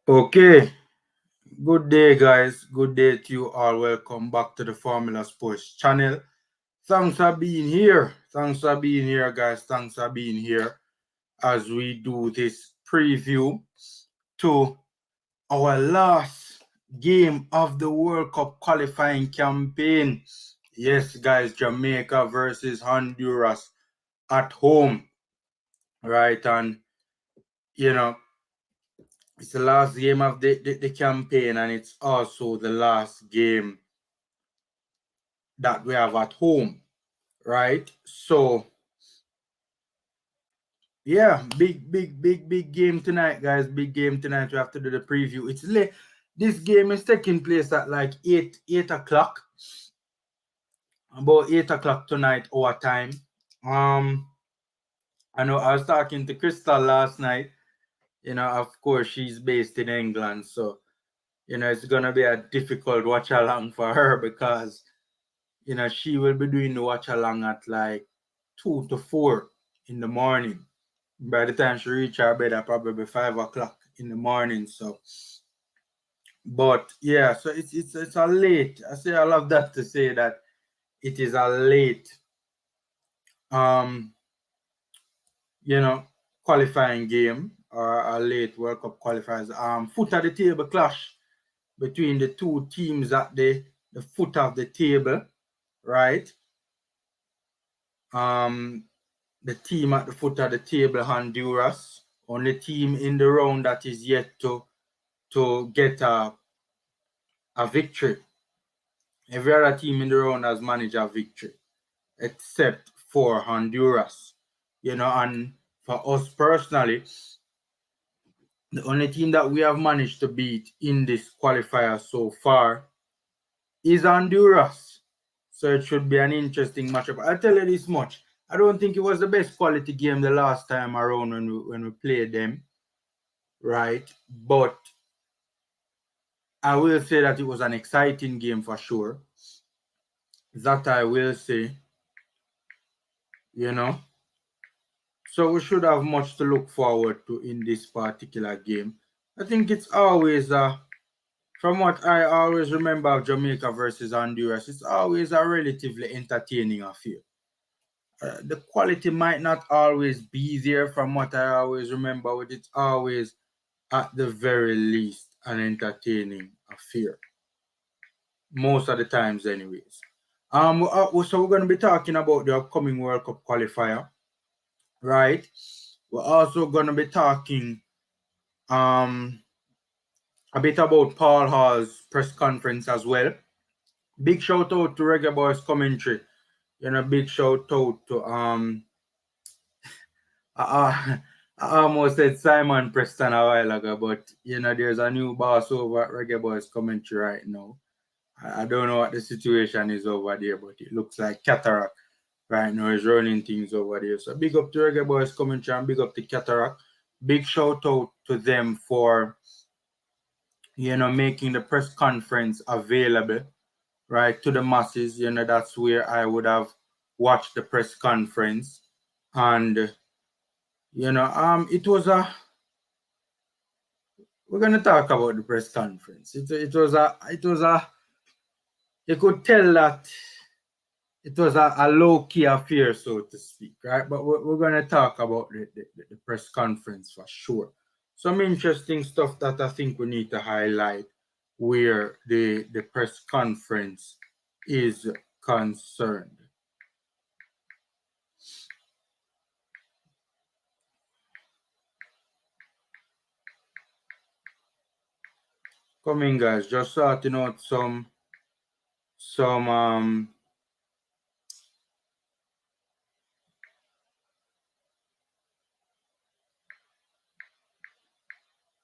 Okay, good day, guys. Good day to you all. Welcome back to the Formula Sports channel. Thanks for being here. Thanks for being here, guys. Thanks for being here as we do this preview to our last game of the World Cup qualifying campaign. Yes, guys, Jamaica versus Honduras at home, right? And you know, it's the last game of the campaign, and it's also the last game that we have at home, right? So yeah, big game tonight, guys. Big game tonight. We have to do the preview. It's late. This game is taking place at like 8 o'clock. About 8 o'clock tonight, our time. I know I was talking to Crystal last night. Of course, she's based in England, so it's gonna be a difficult watch along for her because she will be doing the watch along at like 2 to 4 in the morning. By the time she reach her bed, at probably 5 o'clock in the morning. So, but yeah, so it's a late. I say I love that to say that it is a late, um, you know, qualifying game or a late World Cup qualifiers. Foot of the table clash between the two teams at the foot of the table, right? The team at the foot of the table, Honduras, only team in the round that is yet to get a victory. Every other team in the round has managed a victory, except for Honduras. And for us personally, the only team that we have managed to beat in this qualifier so far is Honduras. So it should be an interesting matchup. I'll tell you this much. I don't think it was the best quality game the last time around when we played them, right? But I will say that it was an exciting game for sure. That I will say, you know. So we should have much to look forward to in this particular game. I think it's always from what I always remember of Jamaica versus Honduras, it's always a relatively entertaining affair. The quality might not always be there from what I always remember, but it's always at the very least an entertaining affair. Most of the times, anyways. So we're going to be talking about the upcoming World Cup qualifier, right? We're also going to be talking a bit about Paul Hall's press conference as well. Big shout out to Reggae Boyz commentary. Big shout out to I, I almost said Simon Preston a while ago, but there's a new boss over at Reggae Boyz commentary right now. I don't know what the situation is over there, but it looks like Cataract right now is running things over there. So big up to Reggae Boyz commentary and big up to Cataract. Big shout out to them for making the press conference available, right, to the masses. That's where I would have watched the press conference. And it was we're gonna talk about the press conference. It was a you could tell that it was a low-key affair, so to speak, right? But we're gonna talk about the press conference for sure. Some interesting stuff that I think we need to highlight where the press conference is concerned. Coming, guys, just sorting out some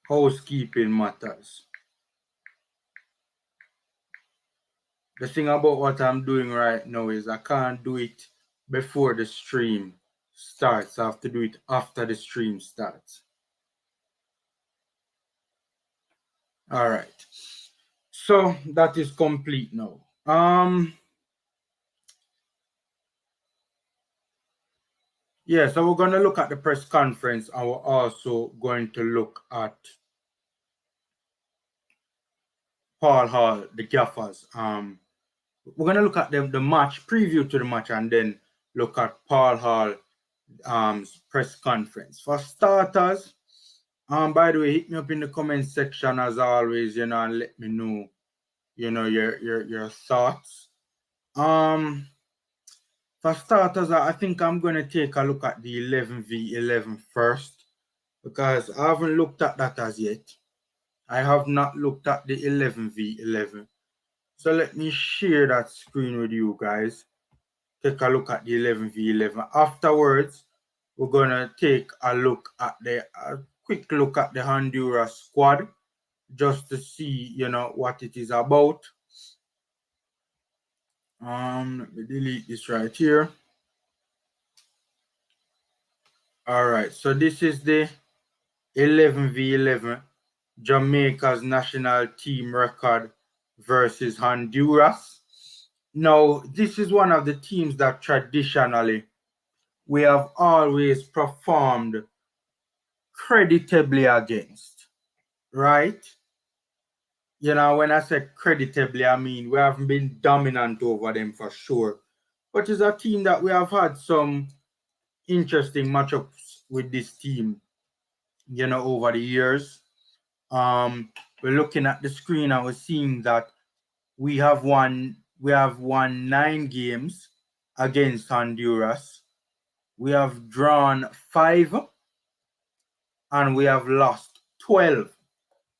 housekeeping matters. The thing about what I'm doing right now is I can't do it before the stream starts. I have to do it after the stream starts. All right. So that is complete now. Yeah, so we're going to look at the press conference and we're also going to look at Paul Hall, the gaffers. We're gonna look at the match preview to the match, and then look at Paul Hall press conference. For starters, by the way, hit me up in the comment section as always, and let me know, your thoughts. For starters, I think I'm gonna take a look at the 11v11 first, because I haven't looked at that as yet. I have not looked at the 11v11. So let me share that screen with you guys. Take a look at the 11v11. Afterwards, we're gonna take a quick look at the Honduras squad, just to see, what it is about. Let me delete this right here. All right, so this is the 11v11 Jamaica's national team record versus Honduras. Now, this is one of the teams that traditionally we have always performed creditably against, right? When I say creditably, I mean we haven't been dominant over them for sure, but it's a team that we have had some interesting matchups with this team, over the years. We're looking at the screen and we're seeing that we have won 9 games against Honduras. We have drawn 5 and we have lost 12.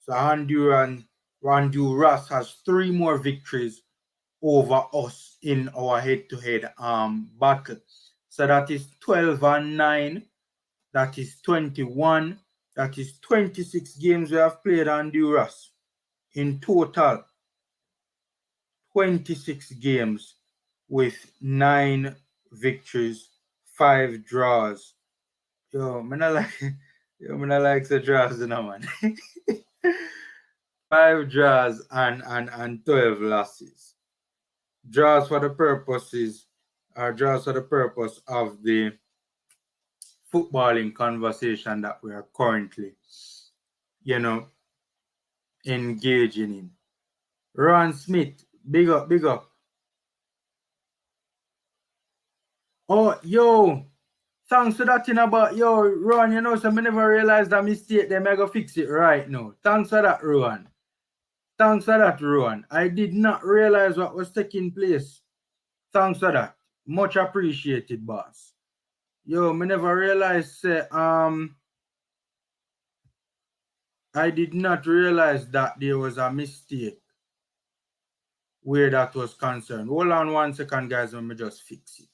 So Honduras has 3 more victories over us in our head-to-head battle. So that is 12 and 9. That is 21. That is 26 games we have played Honduras. In total, 26 games with 9 victories, 5 draws. Yo, man, I like the draws, man. 5 draws and 12 losses. Draws for the purpose of the footballing conversation that we are currently, engaging in. Ron Smith, big up. Oh, yo, thanks for that thing about, Ron, so I never realized that mistake, then I go fix it right now. Thanks for that, Ron. I did not realize what was taking place. Thanks for that. Much appreciated, boss. Yo, I never realized, I did not realize that there was a mistake where that was concerned. Hold on 1 second, guys, let me just fix it.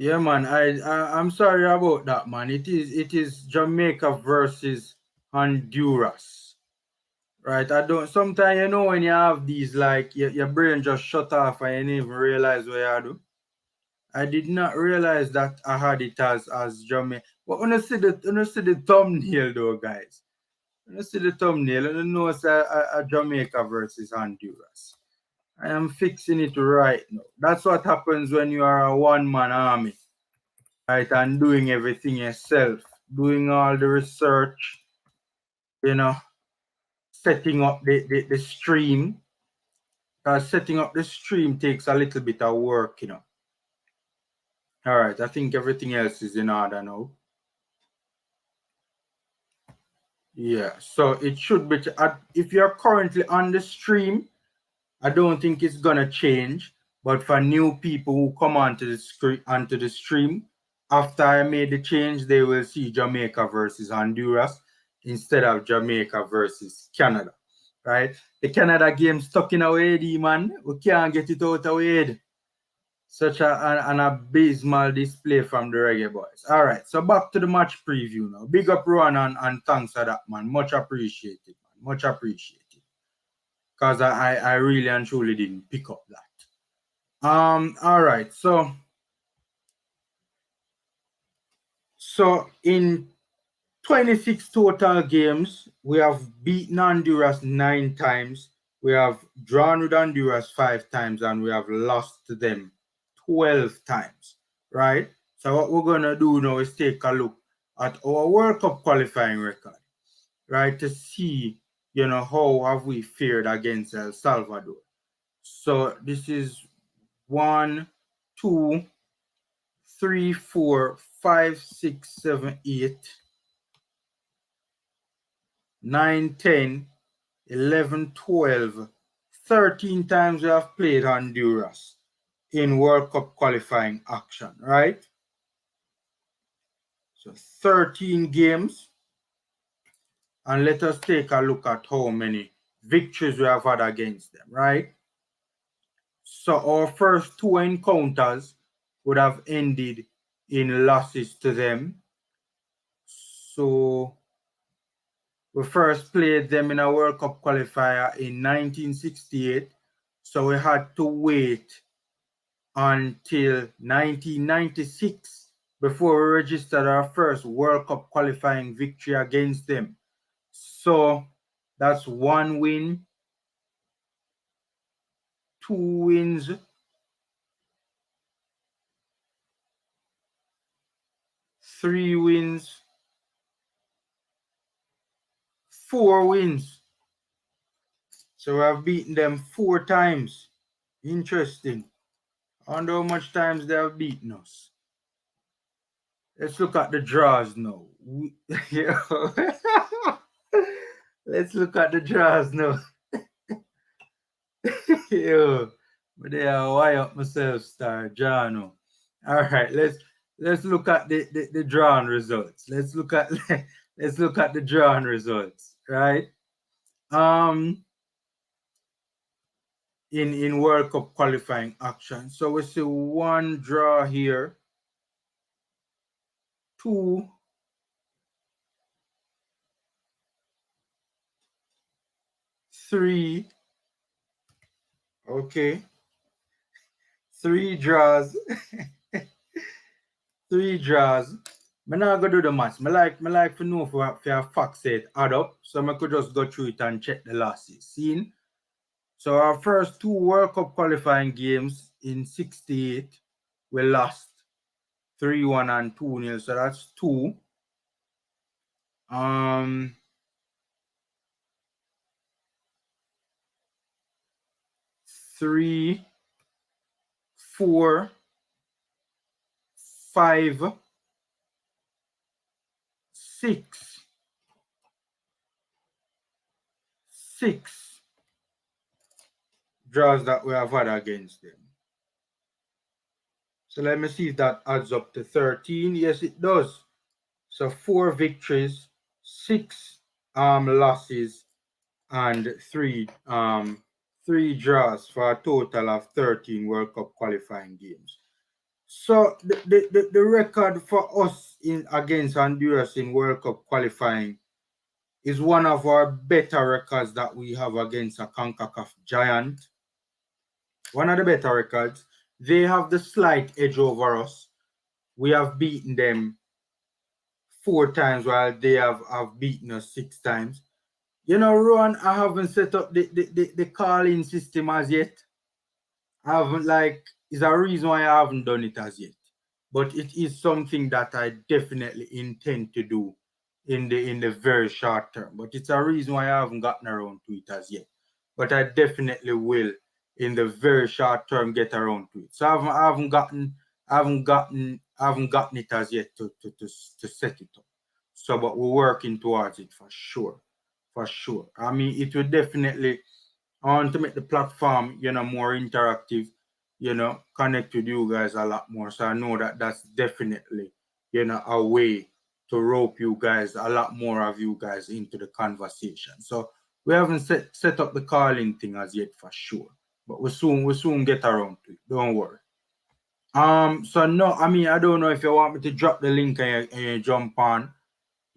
Yeah, man. I'm sorry about that, man. It is Jamaica versus Honduras, right? Sometimes, when you have these, like, your brain just shut off and you didn't even realize what you do. I did not realize that I had it as Jamaica. But when you see the thumbnail, though, guys, when you see the thumbnail, you know it's a Jamaica versus Honduras. I am fixing it right now. That's what happens when you are a one-man army. Right, and doing everything yourself, doing all the research, setting up the stream. Because setting up the stream takes a little bit of work, All right, I think everything else is in order now. Yeah, so it should be, if you're currently on the stream, I don't think it's gonna change. But for new people who come onto the stream, after I made the change, they will see Jamaica versus Honduras instead of Jamaica versus Canada, right? The Canada game stuck in our head, man. We can't get it out of our head. Such an abysmal display from the Reggae Boyz. All right, so back to the match preview now. Big up, Ron, and thanks for that, man. Much appreciated, man. Much appreciated. Because I really and truly didn't pick up that. All right, so in 26 total games. We have beaten Honduras 9 times. We have drawn with Honduras 5 times, and we have lost to them 12 times, right? So what we're going to do now is take a look at our World Cup qualifying record, right, to see, how have we fared against El Salvador. So this is 1, 2, 3, 4, 5, 6, 7, 8, 9, 10, 11, 12, 13 times we have played Honduras in World Cup qualifying action, right? So 13 games. And let us take a look at how many victories we have had against them, right? So our first 2 encounters would have ended in losses to them. So we first played them in a World Cup qualifier in 1968. So we had to wait until 1996 before we registered our first World Cup qualifying victory against them. So that's 1 win, 2 wins, 3 wins, 4 wins. So we have beaten them 4 times. Interesting. I wonder how much times they have beaten us. Let's look at the draws now. Let's look at the draws now. Yo, but they are why up myself, star Jano. All right, let's look at the drawn results. Let's look at the drawn results, right? In World Cup qualifying action. So we see 1 draw here, 2, 3, okay, 3 draws, 3 draws. I'm not gonna do the maths. I like to know for a fact set add up, so I could just go through it and check the losses. See? So our first 2 World Cup qualifying games in 68, we lost 3-1 and 2-0. So that's 2. 3, 4, 5, 6 draws that we have had against them. So let me see if that adds up to 13. Yes, it does. So 4 victories, 6 losses, and 3 draws for a total of 13 World Cup qualifying games. So the record for us against Honduras in World Cup qualifying is one of our better records that we have against a Concacaf giant. One of the better records. They have the slight edge over us. We have beaten them 4 times while they have beaten us 6 times. Ron, I haven't set up the calling system as yet. I haven't, is a reason why I haven't done it as yet. But it is something that I definitely intend to do in the very short term. But it's a reason why I haven't gotten around to it as yet. But I definitely will in the very short term get around to it. So I haven't gotten it as yet to set it up. So but we're working towards it for sure. For sure. I mean, it will definitely, I want to make the platform, more interactive, connect with you guys a lot more. So I know that that's definitely, a way to rope you guys, a lot more of you guys into the conversation. So we haven't set up the calling thing as yet for sure, but we soon get around to it. Don't worry. So no, I mean, I don't know if you want me to drop the link and you jump on.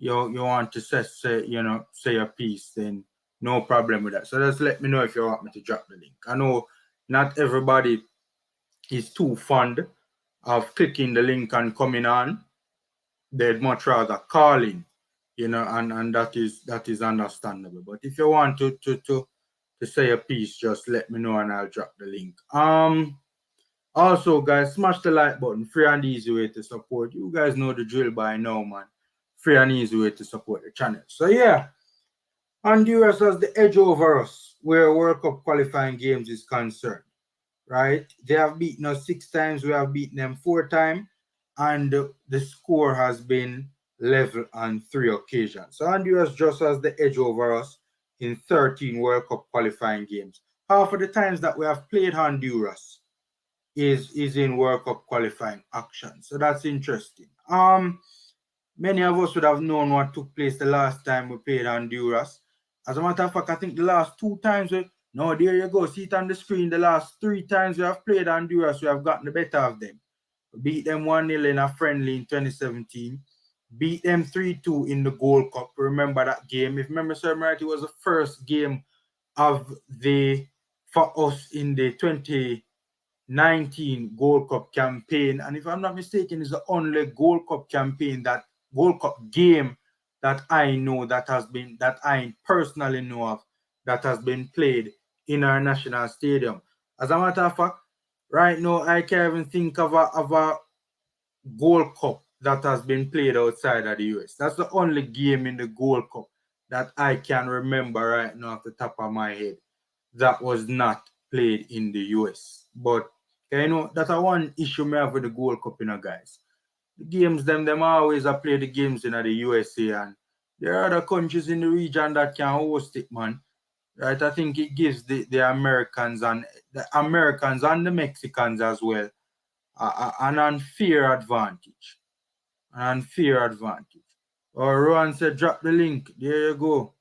You want to say your piece, then no problem with that. So just let me know if you want me to drop the link. I know not everybody is too fond of clicking the link and coming on. They'd much rather call in and that is understandable. But if you want to say a piece, just let me know and I'll drop the link. Also, guys, smash the like button. Free and easy way to support. You guys know the drill by now, man. Free and easy way to support the channel. So yeah, Honduras has the edge over us where World Cup qualifying games is concerned, right? They have beaten us 6 times. We have beaten them 4 times, and the score has been level on 3 occasions. So Honduras just has the edge over us in 13 World Cup qualifying games. Half of the times that we have played Honduras is in World Cup qualifying action. So that's interesting. Many of us would have known what took place the last time we played Honduras. As a matter of fact, I think the last 2 times no, there you go. See it on the screen. The last 3 times we have played Honduras, we have gotten the better of them. We beat them 1-0 in a friendly in 2017. Beat them 3-2 in the Gold Cup. Remember that game? If memory serves me right, it was the first game of for us in the 2019 Gold Cup campaign, and if I'm not mistaken, it's the only Gold Cup campaign, that Gold Cup game that I know that I personally know of, that has been played in our national stadium. As a matter of fact, right now I can't even think of a Gold Cup that has been played outside of the US. That's the only game in the Gold Cup that I can remember right now off the top of my head that was not played in the US. But that's a one issue me have with the Gold Cup, guys. The games them always are play the games in the USA, and there are other countries in the region that can host it, man. Right? I think it gives the Americans and the Mexicans as well an unfair advantage. An unfair advantage. Or Rowan said, drop the link. There you go.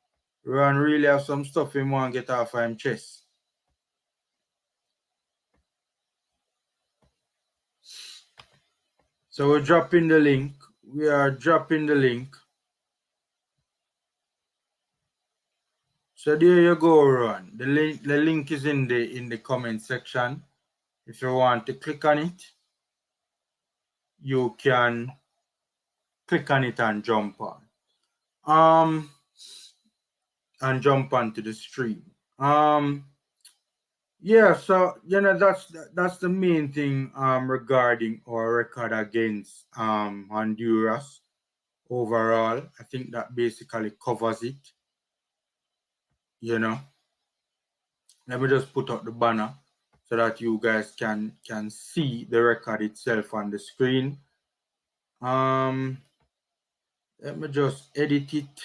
Rowan really have some stuff he want to get off of him chest. So we're dropping the link. We are dropping the link. So there you go, Rowan. The link is in the comment section. If you want to click on it, you can click on it and jump on. And jump onto the stream. Yeah, so that's the main thing regarding our record against Honduras overall. I think that basically covers it. Let me just put up the banner so that you guys can see the record itself on the screen. Let me just edit it,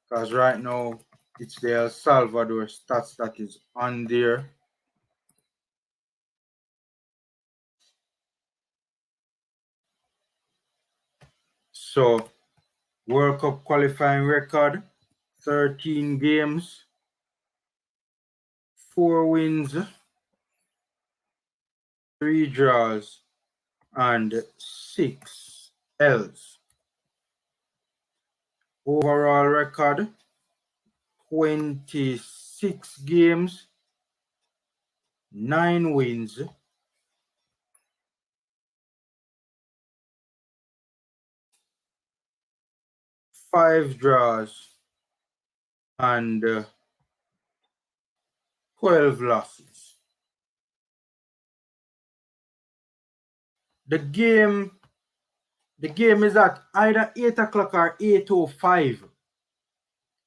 because right now it's the El Salvador stats that is on there. So, World Cup qualifying record, 13 games, 4 wins, 3 draws, and 6 L's. Overall record, 26 games, 9 wins, 5 draws, and 12 losses. The game is at either 8 o'clock or 8:05.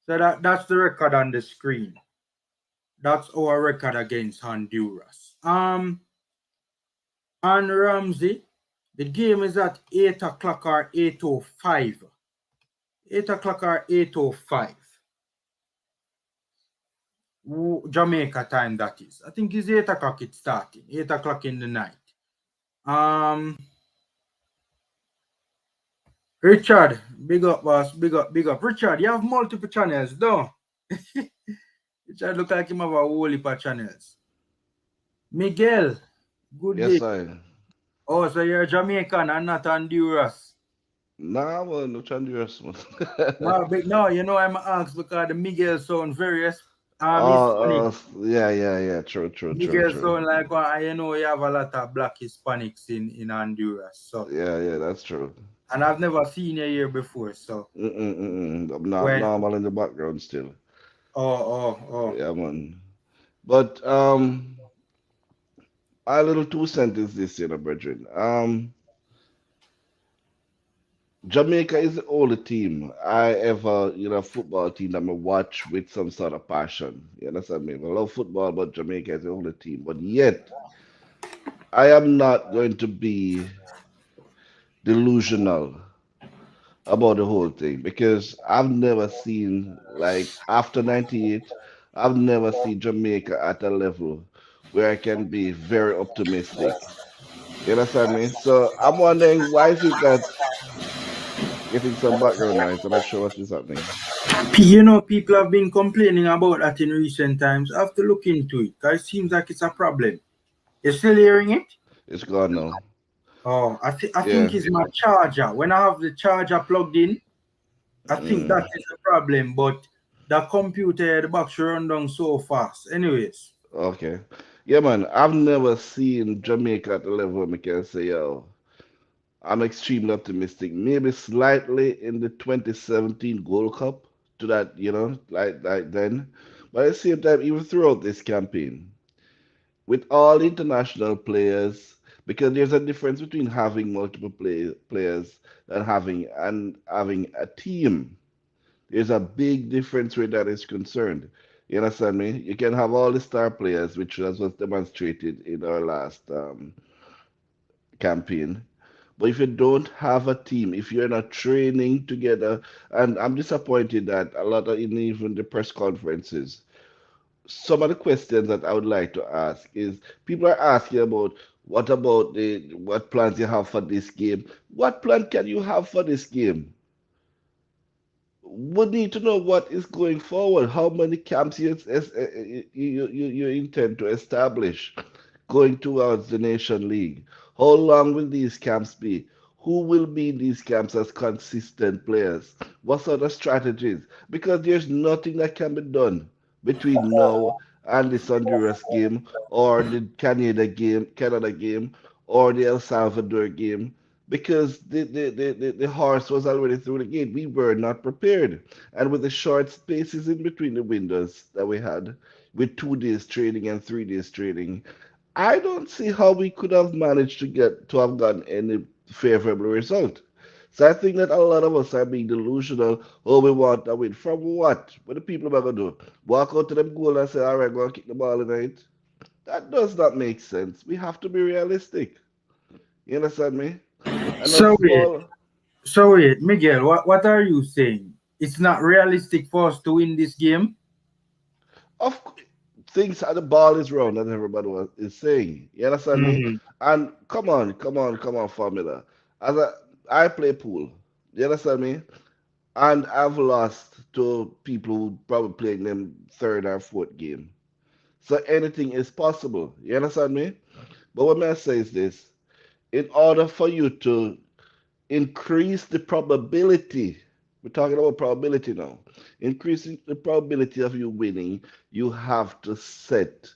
So that's the record on the screen. That's our record against Honduras. And Ramsey, the game is at 8 o'clock or 8:05. 8 o'clock or 8:05. Jamaica time, that is. I think it's 8 o'clock it's starting. 8 o'clock in the night. Richard, big up, boss. Big up. Richard, you have multiple channels, don't you? Richard look like him have a whole heap of channels. Miguel, good day. Yes, I. Oh, so you're Jamaican and not Honduras. Nah, well, no Honduras, man. No, but no, I'm asked because the Miguel sound very Hispanic. Oh, yeah. True. Miguel sound like you have a lot of black Hispanics in Honduras. So Yeah, that's true. and I've never seen you here before. So I'm not when normal in the background still. oh Yeah, man. But a little two sentence this, brethren. Jamaica is the only team I ever, football team that I watch with some sort of passion. You understand me? I love football, but Jamaica is the only team. But yet, I am not going to be delusional about the whole thing because I've never seen, like, after 98, I've never seen Jamaica at a level where I can be very optimistic. You understand me? So I'm wondering why is it that getting some background noise? I'm not sure what is happening. people have been complaining about that in recent times. I have to look into it. 'Cause it seems like it's a problem. You still hearing it? It's gone now. Oh, I think Yeah. it's my charger. When I have the charger plugged in, I think that Mm, is the problem. But the computer, the box run down so fast. Anyways, okay. Yeah, man. I've never seen Jamaica at the level where I can say, yo, I'm extremely optimistic. Maybe slightly in the 2017 Gold Cup to that, like then. But at the same time, even throughout this campaign, with all international players, because there's a difference between having multiple players and having a team. There's a big difference where that is concerned. You understand me? You can have all the star players, which was demonstrated in our last campaign. But if you don't have a team, if you're not training together, and I'm disappointed that a lot of in even the press conferences, some of the questions that I would like to ask is people are asking about what plans you have for this game. What plan can you have for this game? We need to know what is going forward. How many camps you intend to establish going towards the Nation League? How long will these camps be? Who will be in these camps as consistent players? What sort of strategies? Because there's nothing that can be done between now and this Honduras game or the Canada game, or the El Salvador game because the horse was already through the gate. We were not prepared. And with the short spaces in between the windows that we had, with 2 days training and 3 days training, I don't see how we could have managed to have gotten any favorable result. So I think that a lot of us are being delusional. Oh, we want a win. From what? What the people are gonna do? Walk out to them goal and say, all right, go and kick the ball in it. That does not make sense. We have to be realistic. You understand me? And a so wait, small Miguel, what are you saying? It's not realistic for us to win this game. of things the ball is round that everybody is saying. You understand me? Hmm. And come on, Formula. As I play pool. You understand me? And I've lost to people who probably playing them third or fourth game. So anything is possible. You understand me? But what may I say is this: in order for you to increase the probability. We're talking about probability now. Increasing the probability of you winning, you have to set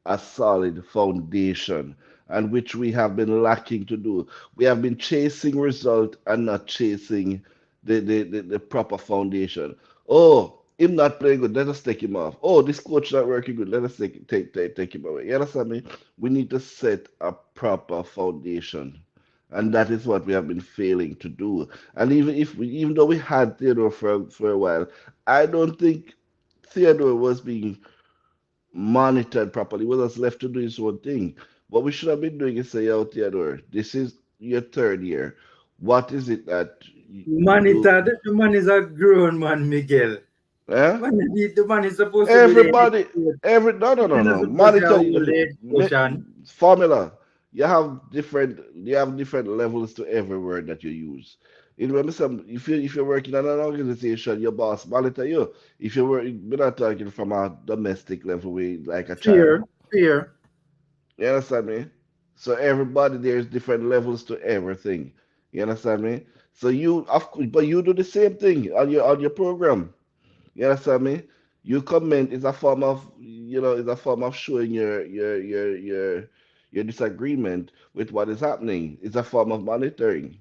a solid foundation, and which we have been lacking to do. We have been chasing result and not chasing the proper foundation. Oh, him not playing good, let us take him off. Oh, this coach not working good, let us take him away. You understand me? We need to set a proper foundation. And that is what we have been failing to do. And even though we had Theodore for a while, I don't think Theodore was being monitored properly. He was just left to do his own thing. What we should have been doing is say, "Oh, Theodore, this is your third year. What is it that Man, you the man is a grown man, Miguel. eh? The man is supposed to be the head Everybody, coach. no, no, no, He's not no. supposed to Monitor hold the head coach and formula. You have different levels to every word that you use. You know, if you're working in an organization, your boss monitor you. If we're not talking from a domestic level, way like a child. fear, fear. You understand me? So everybody there's different levels to everything. You understand me? So but you do the same thing on your program. You understand me? You comment is a form of is a form of showing your disagreement with what is happening. It's a form of monitoring.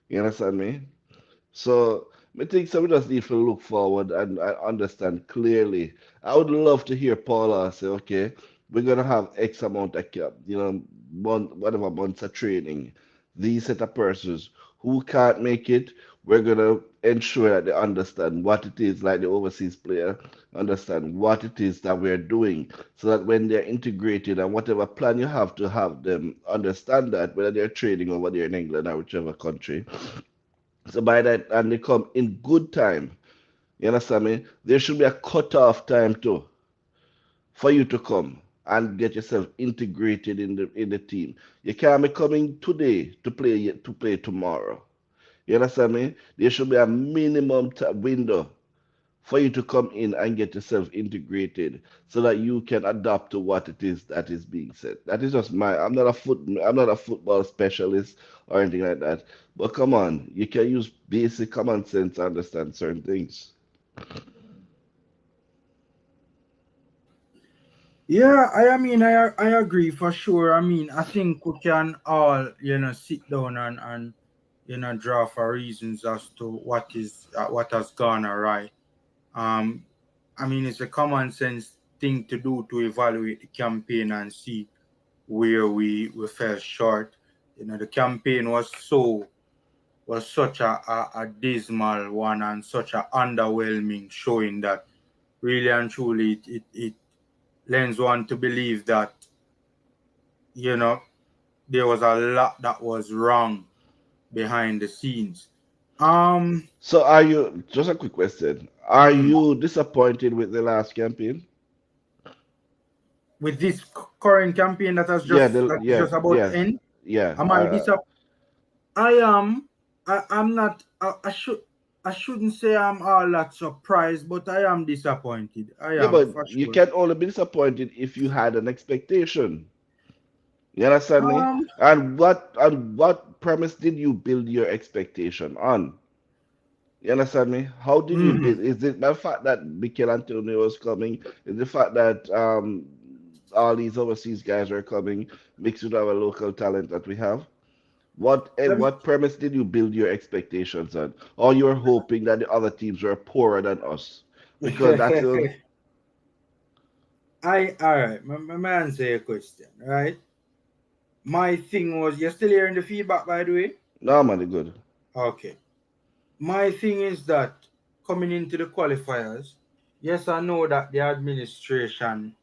You understand me? So I think so we just need to look forward and understand clearly. I would love to hear Paula say, okay, we're gonna have X amount of whatever months of training. These set of persons who can't make it, we're gonna ensure that they understand what it is, like the overseas player, understand what it is that we're doing, so that when they're integrated and whatever plan you have them understand that, whether they're training or whether they're in England or whichever country, so by that, and they come in good time. You understand me? There should be a cut-off time too for you to come and get yourself integrated in the team. You can't be coming today to play tomorrow. You understand me? There should be a minimum window for you to come in and get yourself integrated so that you can adapt to what it is that is being said. That is just my I'm not a football specialist or anything like that. But come on, you can use basic common sense to understand certain things. Yeah, I mean, I agree for sure. I mean, I think we can all, sit down and draw for reasons as to what has gone awry. Um, I mean, it's a common sense thing to do to evaluate the campaign and see where we fell short. The campaign was such a dismal one and such a underwhelming showing that really and truly it lends one to believe that you know there was a lot that was wrong behind the scenes. Um, So are you just a quick question. Are mm, you disappointed with the last campaign? with this current campaign that has Yeah, just about to yes. end, Yeah. am I disappointed? I am. I'm not. I shouldn't say I'm all that surprised, but I am disappointed. I Yeah, am but for you sure. can only be disappointed if you had an expectation. You understand me? Um. And what premise did you build your expectation on? You understand me? How did you Mhm. build? Is it the fact that Mikel Antonio was coming? Is the fact that all these overseas guys are coming mixed with our local talent that we have? Let me. What premise did you build your expectations on? Or you're hoping that the other teams were poorer than us? Because that's a I all right. My answer your question. Right. My thing was you're still hearing the feedback, by the way. normally good. Okay. My thing is that coming into the qualifiers, yes, I know that the administration,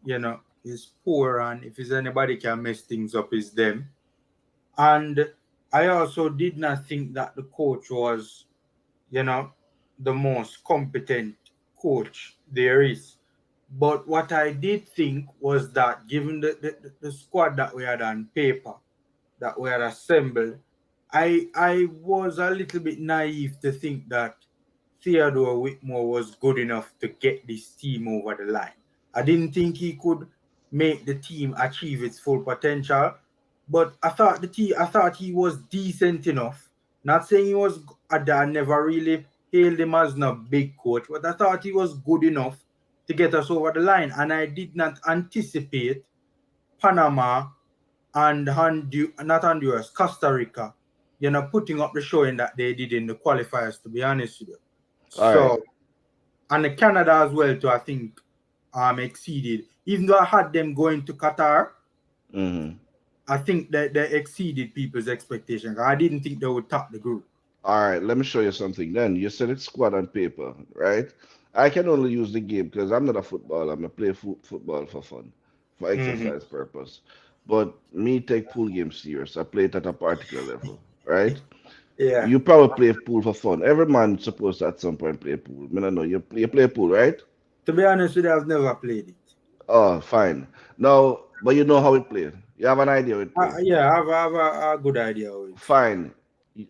is poor, and if it's anybody can mess things up, it's them. And I also did not think that the coach was, you know, the most competent coach there is. But what I did think was that given the squad that we had on paper, that we had assembled, I was a little bit naive to think that Theodore Whitmore was good enough to get this team over the line. I didn't think he could make the team achieve its full potential, but I thought he was decent enough. Not saying he was. I never really hailed him as no big coach, but I thought he was good enough to get us over the line, and I did not anticipate Panama and not Honduras, Costa Rica, putting up the showing that they did in the qualifiers, to be honest with you. All right. So, and the Canada as well, too, I think exceeded. Even though I had them going to Qatar, Mm-hmm. I think that they exceeded people's expectations. I didn't think they would top the group. All right, let me show you something then. You said it's squad on paper, right? I can only use the game because I'm not a footballer. I'm a play football for fun, for Hmm. exercise purpose. But me take pool games serious. I play it at a particular level, right? Yeah. You probably play pool for fun. Every man supposed to at some point play pool. I don't know. You play pool, right? To be honest with you, I've never played it. Oh, fine. Now, but you know how it play. You have an idea how it play. Yeah, I have a good idea of it. Fine.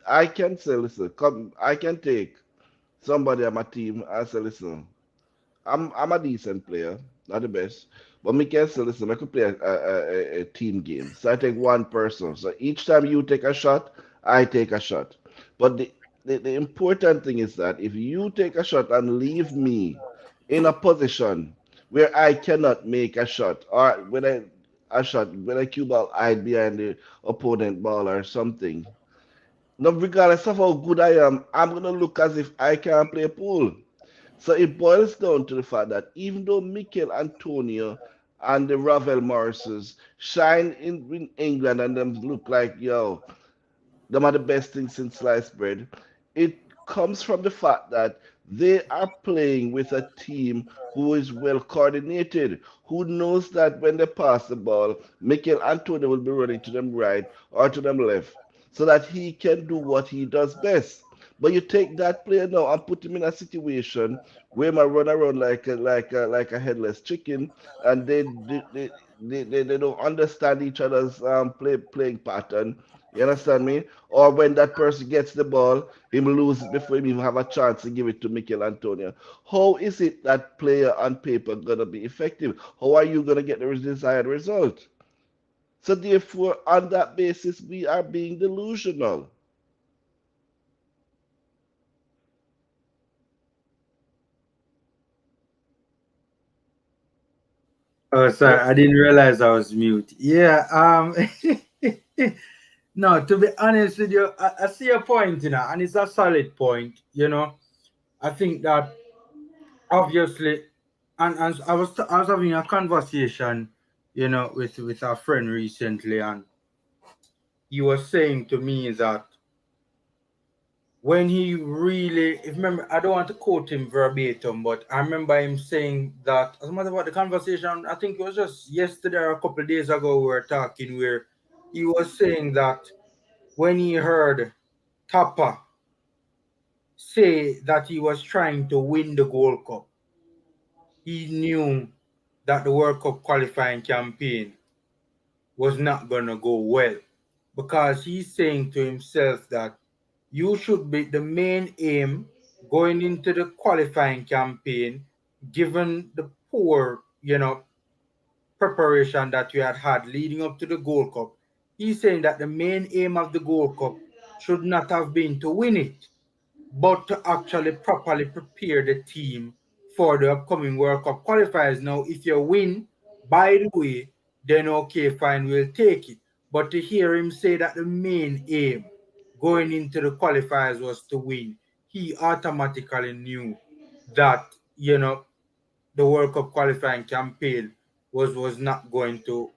I can say, listen, come. I can take somebody on my team and say, listen. I'm a decent player, not the best, but me can still listen. I could play a team game. So I take one person. So each time you take a shot, I take a shot. But the important thing is that if you take a shot and leave me in a position where I cannot make a shot, or when I cue ball hide behind the opponent ball or something, No, regardless of how good I am, I'm gonna look as if I can't play pool. So it boils down to the fact that even though Mikel Antonio and the Ravel Morrises shine in England and them look like, yo, them are the best things since sliced bread. It comes from the fact that they are playing with a team who is well coordinated, who knows that when they pass the ball, Mikel Antonio will be running to them right or to them left, so that he can do what he does best. But you take that player now and put him in a situation where he might run around like a headless chicken, and they don't understand each other's playing pattern. You understand me? Or when that person gets the ball, him lose it before him even have a chance to give it to Mikel Antonio. How is it that player on paper gonna be effective? How are you gonna get the desired result? So therefore, on that basis, we are being delusional. Oh, Yeah. sorry, I didn't realize I was mute. Yeah, no, to be honest with you, I see a point, and it's a solid point. I think that obviously, and I was having a conversation, with a friend recently, and he was saying to me that when he really, if remember, I don't want to quote him verbatim, but I remember him saying that, as a matter of fact, the conversation, I think it was just yesterday or a couple of days ago, we were talking where he was saying that when he heard Tapa say that he was trying to win the Gold Cup, he knew that the World Cup qualifying campaign was not going to go well because he's saying to himself that you should be the main aim going into the qualifying campaign, given the poor, preparation that you had leading up to the Gold Cup. He's saying that the main aim of the Gold Cup should not have been to win it, but to actually properly prepare the team for the upcoming World Cup qualifiers. Now, if you win, by the way, then okay, fine, we'll take it. But to hear him say that the main aim going into the qualifiers was to win, he automatically knew that, the World Cup qualifying campaign was not going to,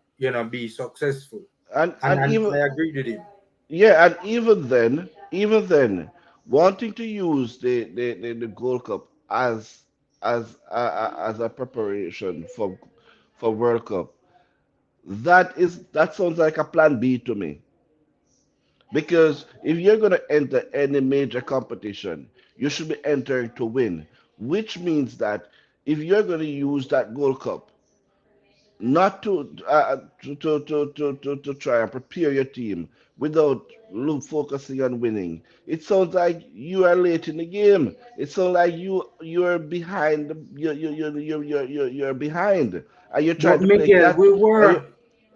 be successful. And, And and even I agreed with him. yeah, and even then, wanting to use the Gold Cup as a preparation for World Cup, that sounds like a plan B to me. Because if you're going to enter any major competition, you should be entering to win, which means that if you're going to use that Gold Cup not to try and prepare your team without focusing on winning. It sounds like you are late in the game. It sounds like you're behind. You're behind, and you're trying But to play Miguel, cat. we And you were.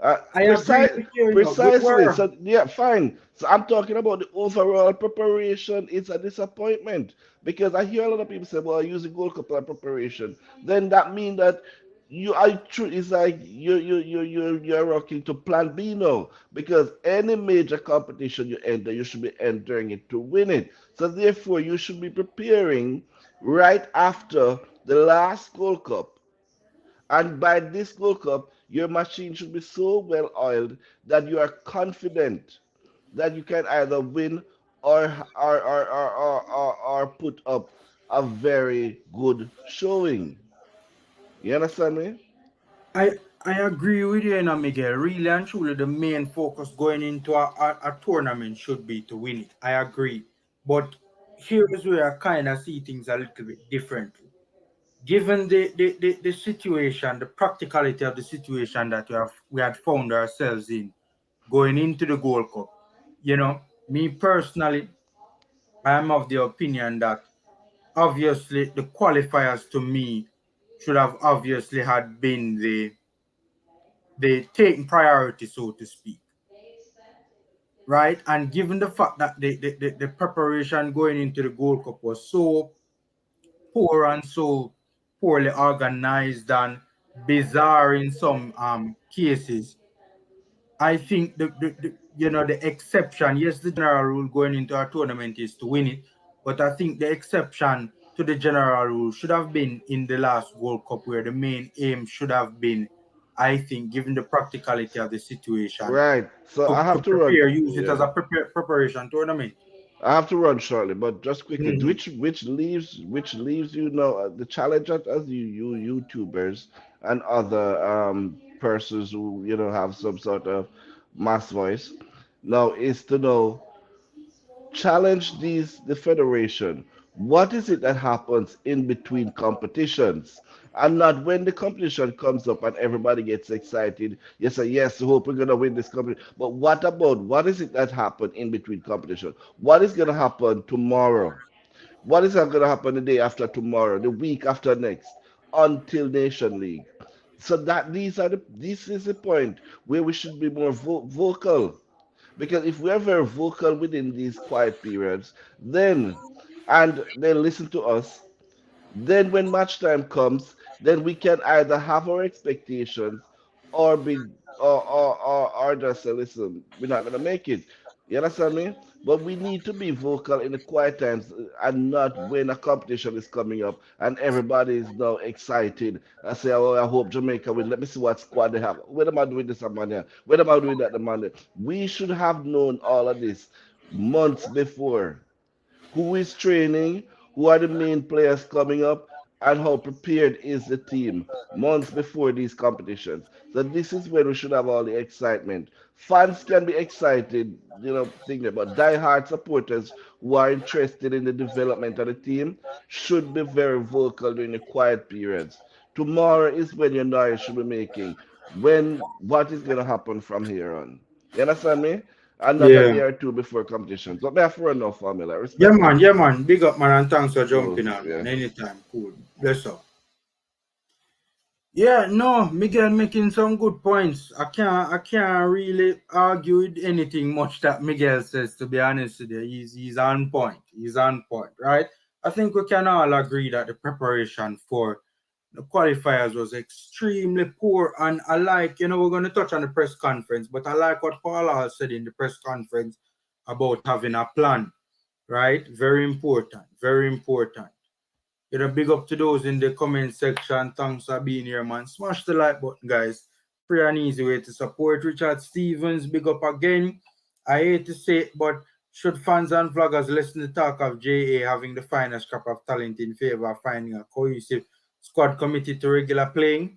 I agree precise with you, we precisely. were. So yeah, fine. So I'm talking about the overall preparation. It's a disappointment because I hear a lot of people say, "Well, I use the Gold Cup as preparation." Then that means that you are true. It's like you're rocking to Plan B now because any major competition you enter, you should be entering it to win it. So therefore, you should be preparing right after the last Gold Cup. And by this Gold Cup, your machine should be so well oiled that you are confident that you can either win or put up a very good showing. You understand me? I agree with you, Miguel. Really and truly, the main focus going into a tournament should be to win it. I agree. But here's where I kind of see things a little bit differently. Given the situation, the practicality of the situation that we had found ourselves in going into the Gold Cup, me personally, I'm of the opinion that obviously the qualifiers to me should have obviously had been the taking priority, so to speak, right? And given the fact that the preparation going into the Gold Cup was so poor and so poorly organized and bizarre in some cases, I think the exception. Yes, the general rule going into a tournament is to win it, but I think the exception to the general rule should have been in the last World Cup, where the main aim should have been, I think, given the practicality of the situation, Right. So I to have to run. use it as Yeah. a preparation tournament. I have to run shortly, but just quickly, Mhm. which leaves you know the challenge as you YouTubers and other persons who have some sort of mass voice now is to know challenge the federation. What is it that happens in between competitions? And not when the competition comes up and everybody gets excited. Yes, yes, hope we're gonna win this competition. But what is it that happened in between competition? What is gonna happen tomorrow? What is gonna happen the day after tomorrow, the week after next, until Nation League? So that this is the point where we should be more vocal, because if we are very vocal within these quiet periods, then and they listen to us, then when match time comes, then we can either have our expectations or be or just say, listen, we're not gonna make it. You understand me? But we need to be vocal in the quiet times and not when a competition is coming up and everybody is now excited. I say, oh, I hope Jamaica will. Let me see what squad they have. When am I doing this on Monday? When am I doing that on Monday? We should have known all of this months before. Who is training, who are the main players coming up, and how prepared is the team months before these competitions. So this is when we should have all the excitement. Fans can be excited, thinking about die-hard supporters who are interested in the development of the team should be very vocal during the quiet periods. Tomorrow is when you know you should be making what is gonna happen from here on. You understand me? And not a day Yeah. or two before competition. But me have to run no formula. Yeah, Respect me. man. Yeah, man. Big up, man, and thanks for Cool. jumping on, man. Yeah. Anytime. Cool. Bless up. Yeah, no, Miguel making some good points. I can't really argue with anything much that Miguel says, to be honest with you. He's on point. He's on point, right? I think we can all agree that the preparation for the qualifiers was extremely poor. And I like, we're going to touch on the press conference, but I like what Paula said in the press conference about having a plan, right? Very important. Very important. Big up to those in the comment section. Thanks for being here, man. Smash the like button, guys. Free and easy way to support Richard Stevens. Big up again. I hate to say it, but should fans and vloggers listen to talk of JA having the finest crop of talent in favor of finding a cohesive squad committed to regular playing?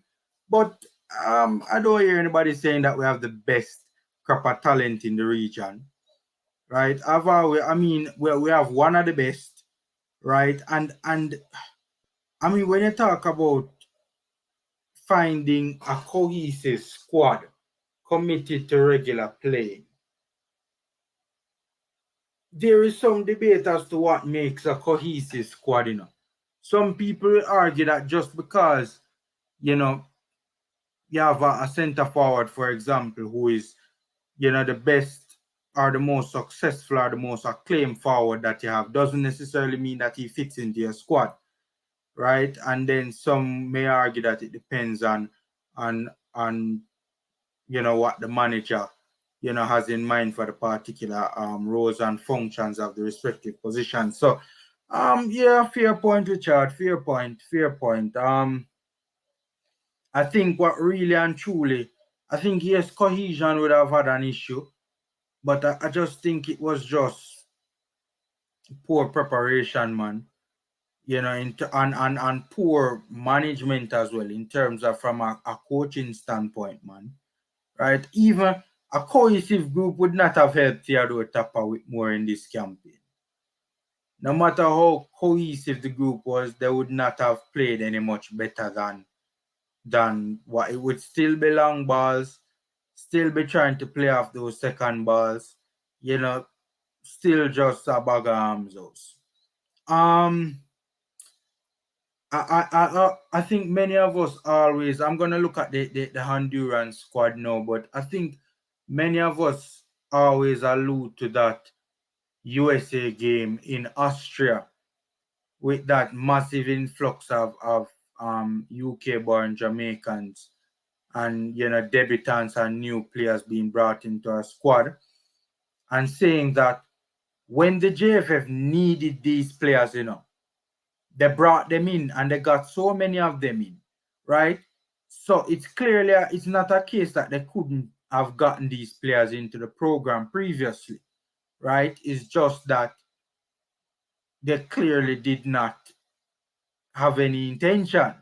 But I don't hear anybody saying that we have the best crop of talent in the region, right? I mean, we have one of the best, right? And I mean, when you talk about finding a cohesive squad committed to regular play, there is some debate as to what makes a cohesive squad. Some people argue that just because, you know, you have a center forward, for example, who is, the best or the most successful or the most acclaimed forward that you have, doesn't necessarily mean that he fits into your squad, right? And then some may argue that it depends on what the manager has in mind for the particular roles and functions of the respective positions. So yeah, fair point, Richard. Fair point. I think what really and truly, I think yes, cohesion would have had an issue, but I just think it was just poor preparation, man. And poor management as well, in terms of from a coaching standpoint, man. Right? Even a cohesive group would not have helped Theodore Tapper with more in this campaign. No matter how cohesive the group was, they would not have played any much better than what it would still be long balls, still be trying to play off those second balls, you know, still just a bag of arms out. Um I think many of us always. I'm gonna look at the Honduran squad now, but I think many of us always allude to that USA game in Austria with that massive influx of UK born Jamaicans and debutants and new players being brought into our squad. and saying that when the JFF needed these players, they brought them in and they got so many of them in, right? So it's clearly it's not a case that they couldn't have gotten these players into the program previously, right? It's just that they clearly did not have any intention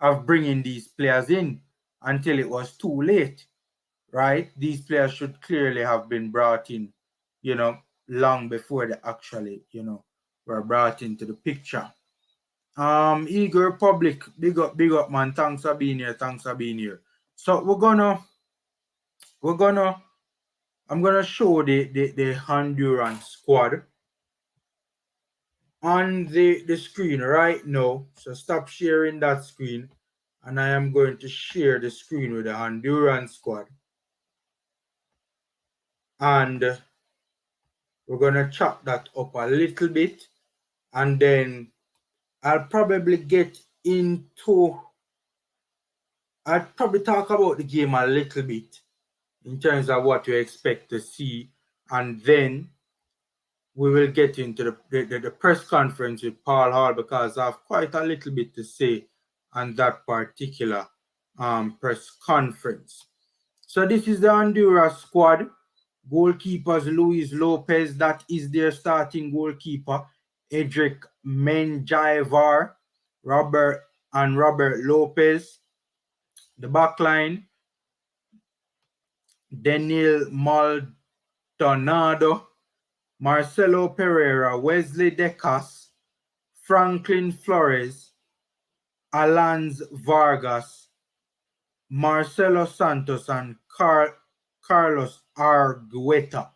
of bringing these players in until it was too late, right? These players should clearly have been brought in, you know, long before they actually, were brought into the picture. Eagle Republic, big up, man. Thanks for being here. Thanks for being here. So we're gonna, I'm gonna show the Honduran squad on the screen right now. So stop sharing that screen, and I am going to share the screen with the Honduran squad, and we're gonna chop that up a little bit, and then I'll probably get into. I'll probably talk about the game a little bit in terms of what you expect to see, and then we will get into the press conference with Paul Hall because I have quite a little bit to say on that particular press conference. So this is the Honduras squad. Goalkeepers Luis Lopez, that is their starting goalkeeper. Edric Menjaivar, Robert Lopez. The back line, Daniel Maldonado, Marcelo Pereira, Wesley Decas, Franklin Flores, Alans Vargas, Marcelo Santos, and Carlos Argueta.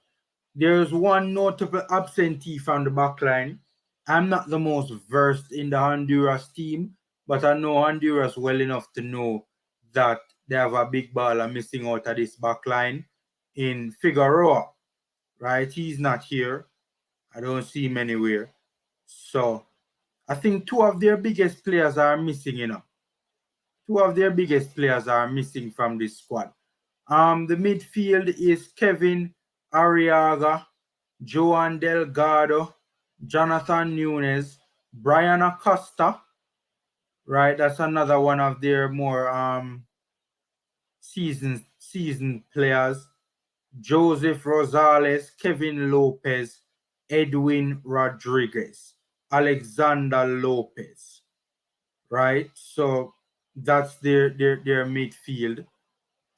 There's one notable absentee from the backline. I'm not the most versed in the Honduras team, but I know Honduras well enough to know that they have a big baller missing out of this backline in Figueroa, right? He's not here. I don't see him anywhere. So I think two of their biggest players are missing. Two of their biggest players are missing from this squad. The midfield is Kevin Arriaga, Joan Delgado, Jonathan Nunes, Brian Acosta, right? That's another one of their more seasoned players. Joseph Rosales, Kevin Lopez, Edwin Rodriguez, Alexander Lopez, right? So that's their midfield.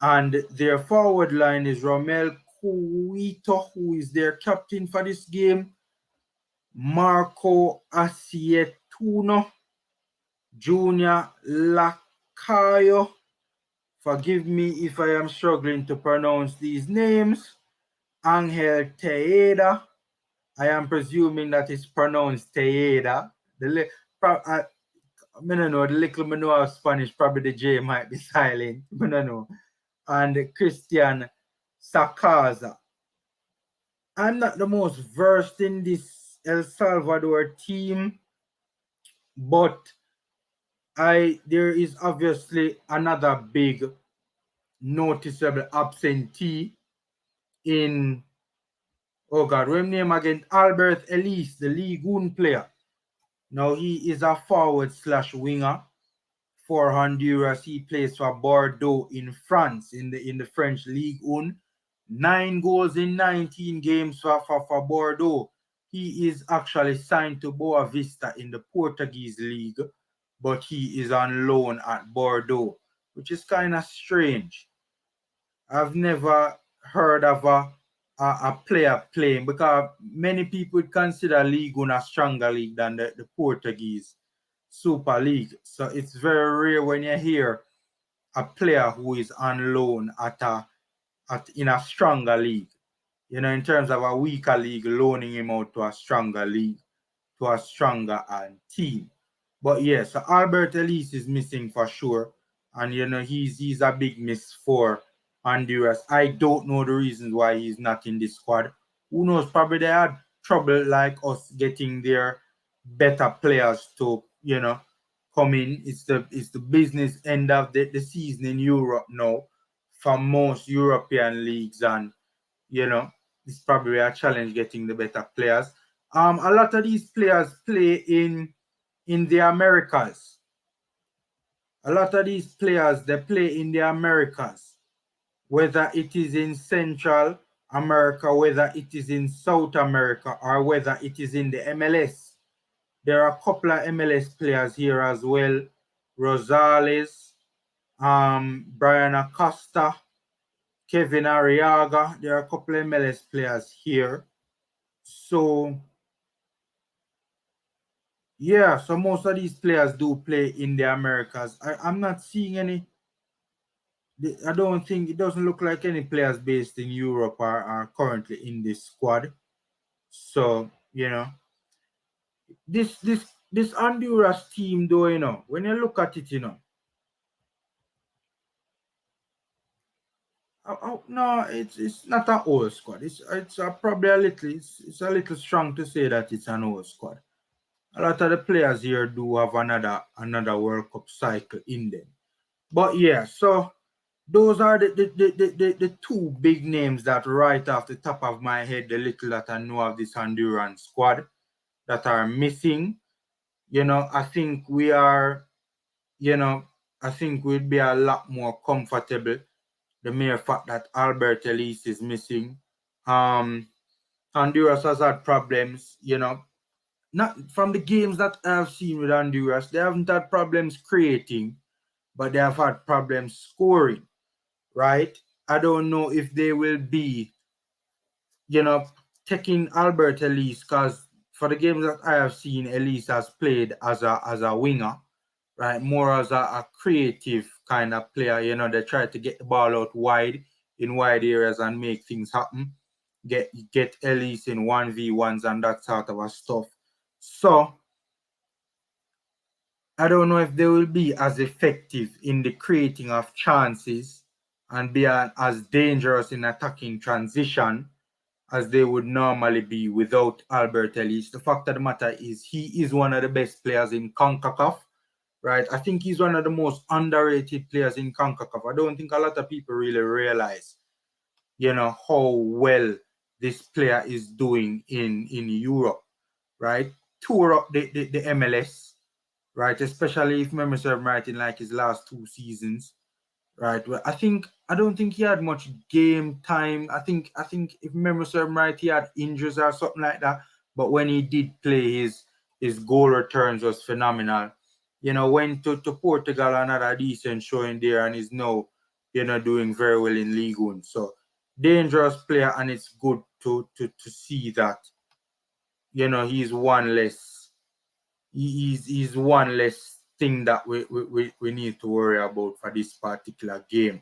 And their forward line is Romel Cuito, who is their captain for this game, Marco Asietuno, Junior Lacayo. Forgive me if I am struggling to pronounce these names. Angel Tejeda. I am presuming that it's pronounced Tejeda. I don't know, the little I know of Spanish, probably the J might be silent. I don't know. And Christian Sakaza. I'm not the most versed in this El Salvador team, but there is obviously another big noticeable absentee in, oh God, what name again? Albert Elise, the Ligue 1 player. Now he is a forward slash winger for Honduras. He plays for Bordeaux in France in the French Ligue 1. 9 goals in 19 games for Bordeaux. He is actually signed to Boa Vista in the Portuguese league, but he is on loan at Bordeaux, which is kind of strange. I've never heard of a player playing because many people consider League One a stronger league than the Portuguese Super League. So it's very rare when you hear a player who is on loan in a stronger league. In terms of a weaker league, loaning him out to a stronger league, to a stronger team. But yes, so Albert Elise is missing for sure. And he's a big miss for Honduras. I don't know the reasons why he's not in this squad. Who knows? Probably they had trouble like us getting their better players to, come in. It's the business end of the season in Europe now for most European leagues, and it's probably a challenge getting the better players. A lot of these players play in the Americas. A lot of these players, they play in the Americas, whether it is in Central America, whether it is in South America, or whether it is in the MLS. There are a couple of MLS players here as well. Rosales, Brian Acosta, Kevin Arriaga. There are a couple of MLS players here. So, yeah, so most of these players do play in the Americas. I'm not seeing any. I don't think it doesn't look like any players based in Europe are currently in this squad. So, this Honduras team, though, when you look at it, no, it's not an old squad. It's probably a little. It's a little strong to say that it's an old squad. A lot of the players here do have another World Cup cycle in them. But yeah, so those are the two big names that right off the top of my head, the little that I know of this Honduran squad that are missing. I think we are, I think we'd be a lot more comfortable the mere fact that Albert Ellis is missing. Honduras has had problems, not from the games that I've seen with Honduras, they haven't had problems creating, but they have had problems scoring, right? I don't know if they will be, taking Albert Ellis, because for the games that I have seen, Ellis has played as a winger, right? More as a creative kind of player. They try to get the ball out wide in wide areas and make things happen. Get Ellis in 1v1s and that sort of stuff. So I don't know if they will be as effective in the creating of chances and be as dangerous in attacking transition as they would normally be without Albert Ellis. The fact of the matter is he is one of the best players in Concacaf, right? I think he's one of the most underrated players in Concacaf. I don't think a lot of people really realize, how well this player is doing in Europe, right? Tour up the MLS, right? Especially if memory serves right in like his last 2 seasons, right? Well, I don't think he had much game time. I think if memory serves right, he had injuries or something like that. But when he did play, his goal returns was phenomenal. Went to Portugal and had a decent showing there, and is now, doing very well in Ligue 1. So dangerous player, and it's good to see that, he's one less. He's one less thing that we need to worry about for this particular game.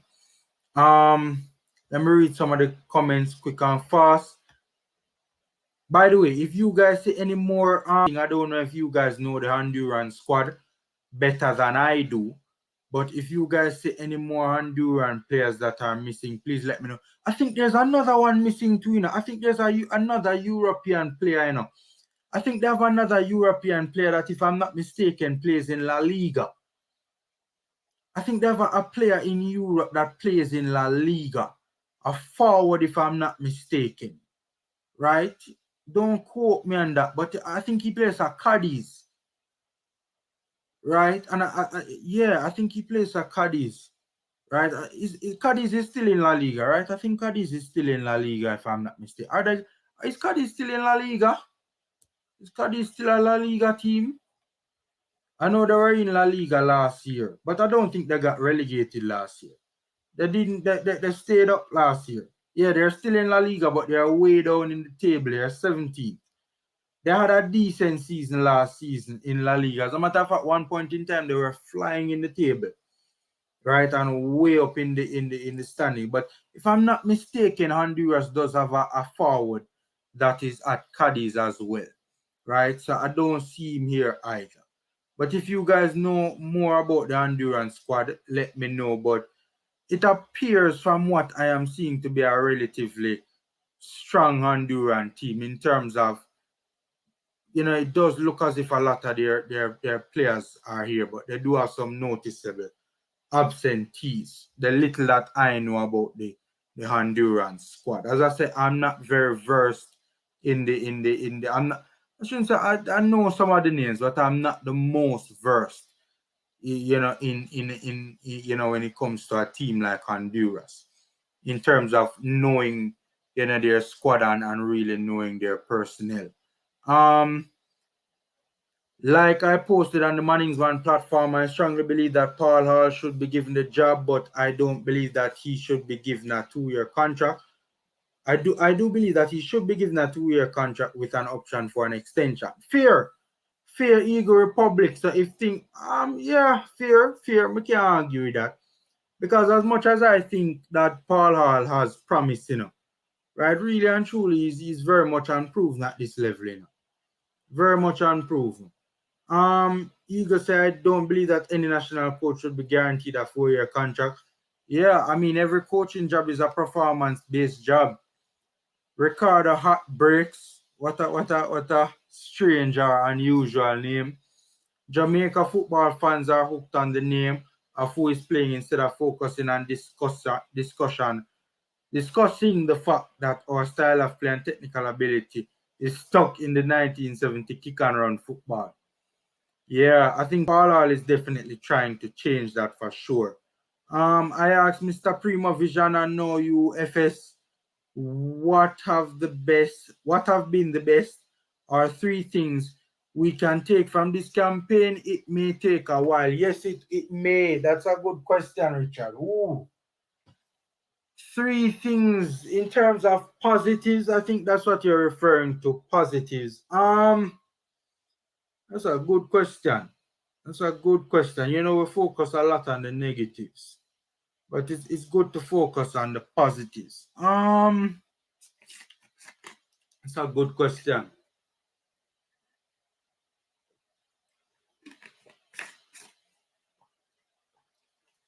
Let me read some of the comments quick and fast. By the way, if you guys see any more, I don't know if you guys know the Honduran squad better than I do, but if you guys see any more Honduran players that are missing, please let me know. I think there's another one missing too, I think there's another European player, I think they have another European player that, if I'm not mistaken, plays in La Liga. I think they have a player in Europe that plays in La Liga, a forward, if I'm not mistaken, right? Don't quote me on that, but I think he plays at Cadiz, right? And I think he plays at Cadiz, right? Cadiz is still in La Liga, right? I think Cadiz is still in La Liga, if I'm not mistaken. Is Cadiz still in La Liga? Is Cadiz still a La Liga team? I know they were in La Liga last year, but I don't think they got relegated last year. They didn't. They stayed up last year. Yeah, they're still in La Liga, but they're way down in the table. They're 17th. They had a decent season last season in La Liga. As a matter of fact, one point in time they were flying in the table, right, and way up in the standing. But if I'm not mistaken, Honduras does have a forward that is at Cadiz as well, right? So I don't see him here either. But if you guys know more about the Honduran squad, let me know. But it appears from what I am seeing to be a relatively strong Honduran team in terms of, it does look as if a lot of their players are here, but they do have some noticeable absentees. The little that I know about the the Honduran squad. As I said, I'm not very versed in the I'm not I shouldn't say I know some of the names, but I'm not the most versed, in when it comes to a team like Honduras, in terms of knowing, their squad and really knowing their personnel. Um, like I posted on the Mannings One platform, I strongly believe that Paul Hall should be given the job, but I don't believe that he should be given a 2-year contract. I do believe that he should be given a 2-year contract with an option for an extension. Fair Eagle Republic. So if think yeah, fair, we can't argue with that. Because as much as I think that Paul Hall has promised, right, really and truly he's very much unproven at this level, Very much unproven. Eagle said, I don't believe that any national coach should be guaranteed a 4-year contract. Yeah, I mean, every coaching job is a performance-based job. Ricardo Hot Breaks, what a strange or unusual name. Jamaica football fans are hooked on the name of who is playing instead of focusing on discussing the fact that our style of play and technical ability is stuck in the 1970 kick and run football. Yeah, I think Paul Hall is definitely trying to change that for sure. I asked Mr. Primo Vision and No UFS what have been the best or 3 things we can take from this campaign. It may take a while. Yes, it may. That's a good question, Richard. Ooh. 3 things in terms of positives. I think that's what you're referring to. Positives. That's a good question. We focus a lot on the negatives, but it's good to focus on the positives. That's a good question.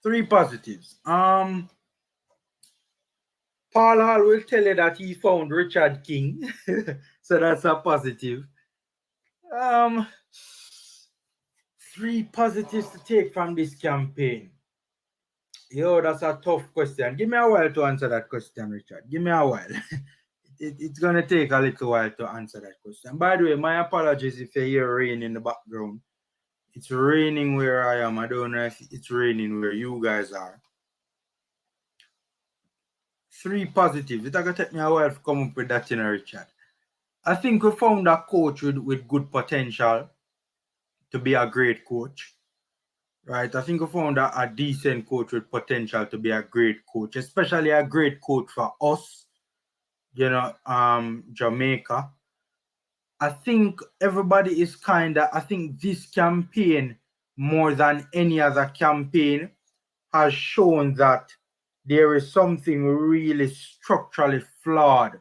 3 positives. Paul Hall will tell you that he found Richard King, so that's a positive. 3 positives to take from this campaign. Yo, that's a tough question. Give me a while to answer that question, Richard. Give me a while. It's gonna take a little while to answer that question. By the way, my apologies if you hear rain in the background. It's raining where I am. I don't know if it's raining where you guys are. 3 positives. It's gonna take me a while to come up with that, Richard. I think we found a coach with good potential to be a great coach. Right? I think we found a decent coach with potential to be a great coach, especially a great coach for us, Jamaica. I think everybody is I think this campaign, more than any other campaign, has shown that there is something really structurally flawed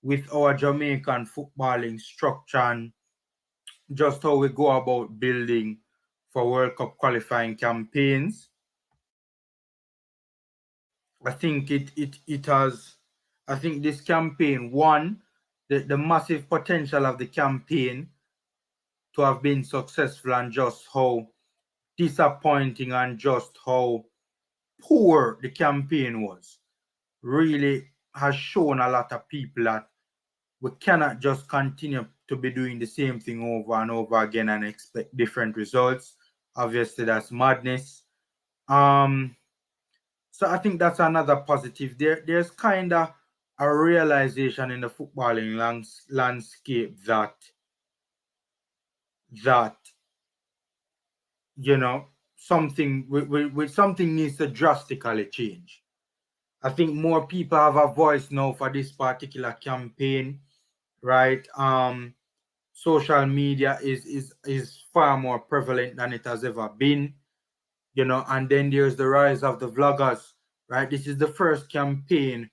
with our Jamaican footballing structure and just how we go about building for World Cup qualifying campaigns. I think I think this campaign, one, the massive potential of the campaign to have been successful and just how disappointing and just how poor the campaign was really has shown a lot of people that we cannot just continue to be doing the same thing over and over again and expect different results. Obviously, that's madness. So I think that's another positive. There's kind of a realization in the footballing landscape that something with something needs to drastically change. I think more people have a voice now for this particular campaign, right? Social media is far more prevalent than it has ever been, and then there's the rise of the vloggers, right? This is the first campaign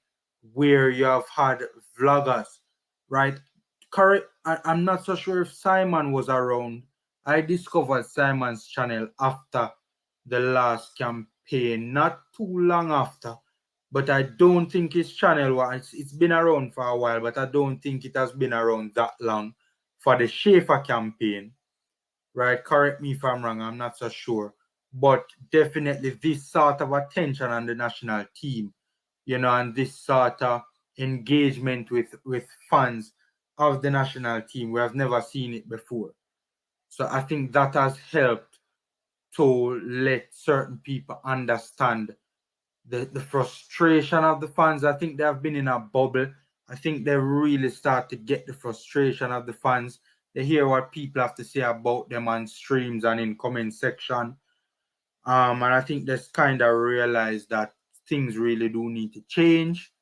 where you have had vloggers, right? Correct. I'm not so sure if Simon was around. I discovered Simon's channel after the last campaign, not too long after, but I don't think his channel was, it's been around for a while, but I don't think it has been around that long for the Schaefer campaign, right? Correct me if I'm wrong, I'm not so sure. But definitely this sort of attention on the national team and this sort of engagement with fans of the national team. We have never seen it before. So I think that has helped to let certain people understand the frustration of the fans. I think they have been in a bubble. I think they really start to get the frustration of the fans. They hear what people have to say about them on streams and in comment section. And I think they kind of realize that things really do need to change.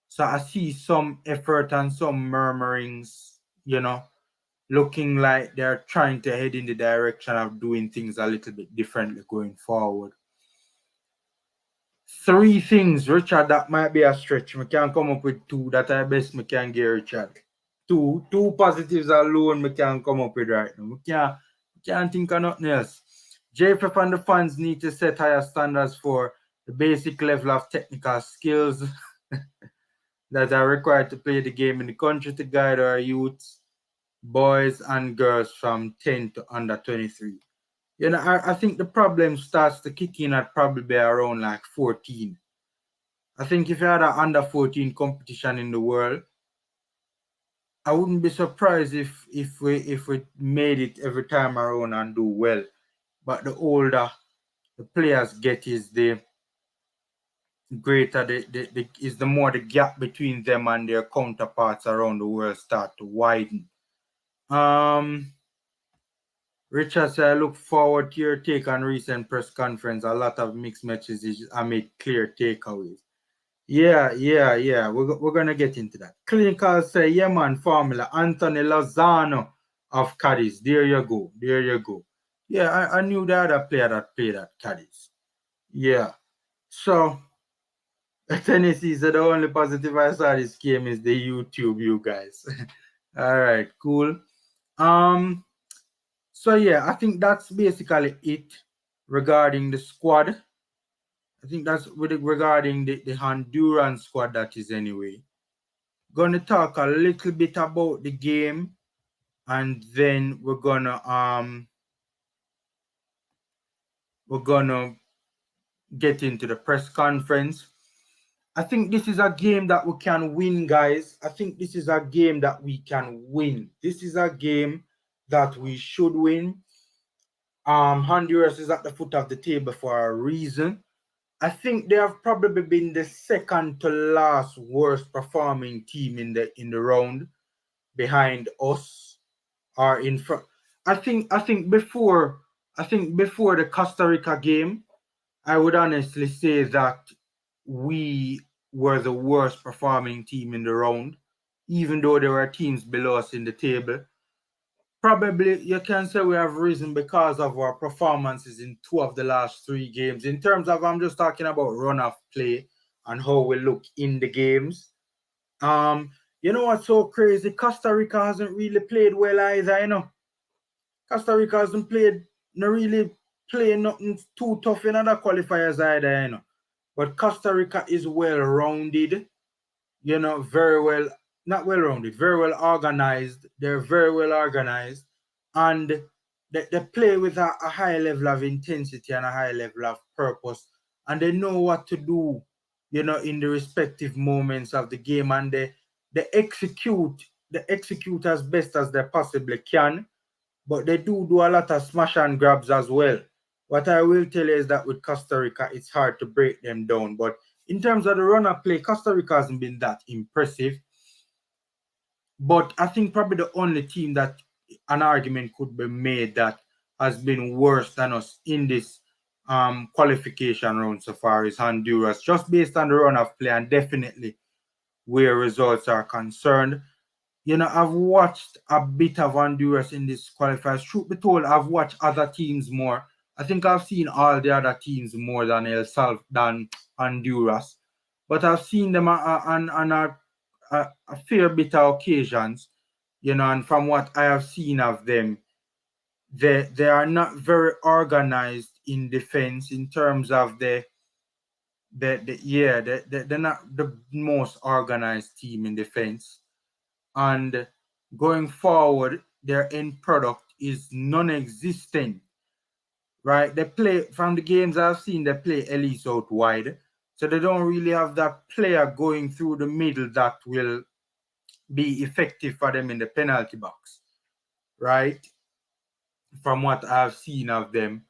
So I see some effort and some murmurings, looking like they're trying to head in the direction of doing things a little bit differently going forward. Three things, Richard, that might be a stretch. I can come up with two that I best me can get, Richard. Two positives alone me can come up with right now. We can't think of nothing else. JFF and the fans need to set higher standards for the basic level of technical skills that are required to play the game in the country to guide our youths, boys and girls from 10 to under 23. I think the problem starts to kick in at probably around like 14. I think if you had an under 14 competition in the world, I wouldn't be surprised if we made it every time around and do well. But the older the players get, is the greater is the more the gap between them and their counterparts around the world start to widen. Richard said, I look forward to your take on recent press conference. A lot of mixed messages amid clear takeaways. Yeah. We're gonna get into that. Clinical say, yeah, man, formula. Anthony Lozano of Cadiz. There you go. Yeah, I knew the other player that played at Cadiz. Yeah. So Tennessee said the only positive I saw this game is the YouTube, you guys. All right, cool. So yeah, I think that's basically it regarding the squad. I think that's regarding the Honduran squad, that is, anyway. Gonna talk a little bit about the game, and then we're gonna get into the press conference. I think this is a game that we can win, guys. I think this is a game that we can win. This is a game that we should win. Honduras is at the foot of the table for a reason. I think they have probably been the second to last worst performing team in the round, behind us or in front. I think before the Costa Rica game, I would honestly say that we were the worst performing team in the round, even though there were teams below us in the table. Probably you can say we have risen because of our performances in two of the last three games. In terms of, I'm just talking about run of play and how we look in the games. You know what's so crazy? Costa Rica hasn't really played well either. Costa Rica hasn't played, not really playing nothing too tough in other qualifiers either. But Costa Rica is well rounded, very well, not well rounded, very well organized. They're very well organized, and they play with a high level of intensity and a high level of purpose, and they know what to do, in the respective moments of the game, and they execute as best as they possibly can, but they do a lot of smash and grabs as well. What I will tell you is that with Costa Rica, it's hard to break them down. But in terms of the run of play, Costa Rica hasn't been that impressive. But I think probably the only team that an argument could be made that has been worse than us in this qualification round so far is Honduras, just based on the run of play and definitely where results are concerned. I've watched a bit of Honduras in this qualifiers. Truth be told, I've watched other teams more. I think I've seen all the other teams more than than Honduras, but I've seen them on a fair bit of occasions. And from what I have seen of them, they are not very organized in defense in terms of they're not the most organized team in defense. And going forward, their end product is non-existent, right? They play, from the games I've seen, they play Elise out wide. So they don't really have that player going through the middle that will be effective for them in the penalty box, right? From what I've seen of them.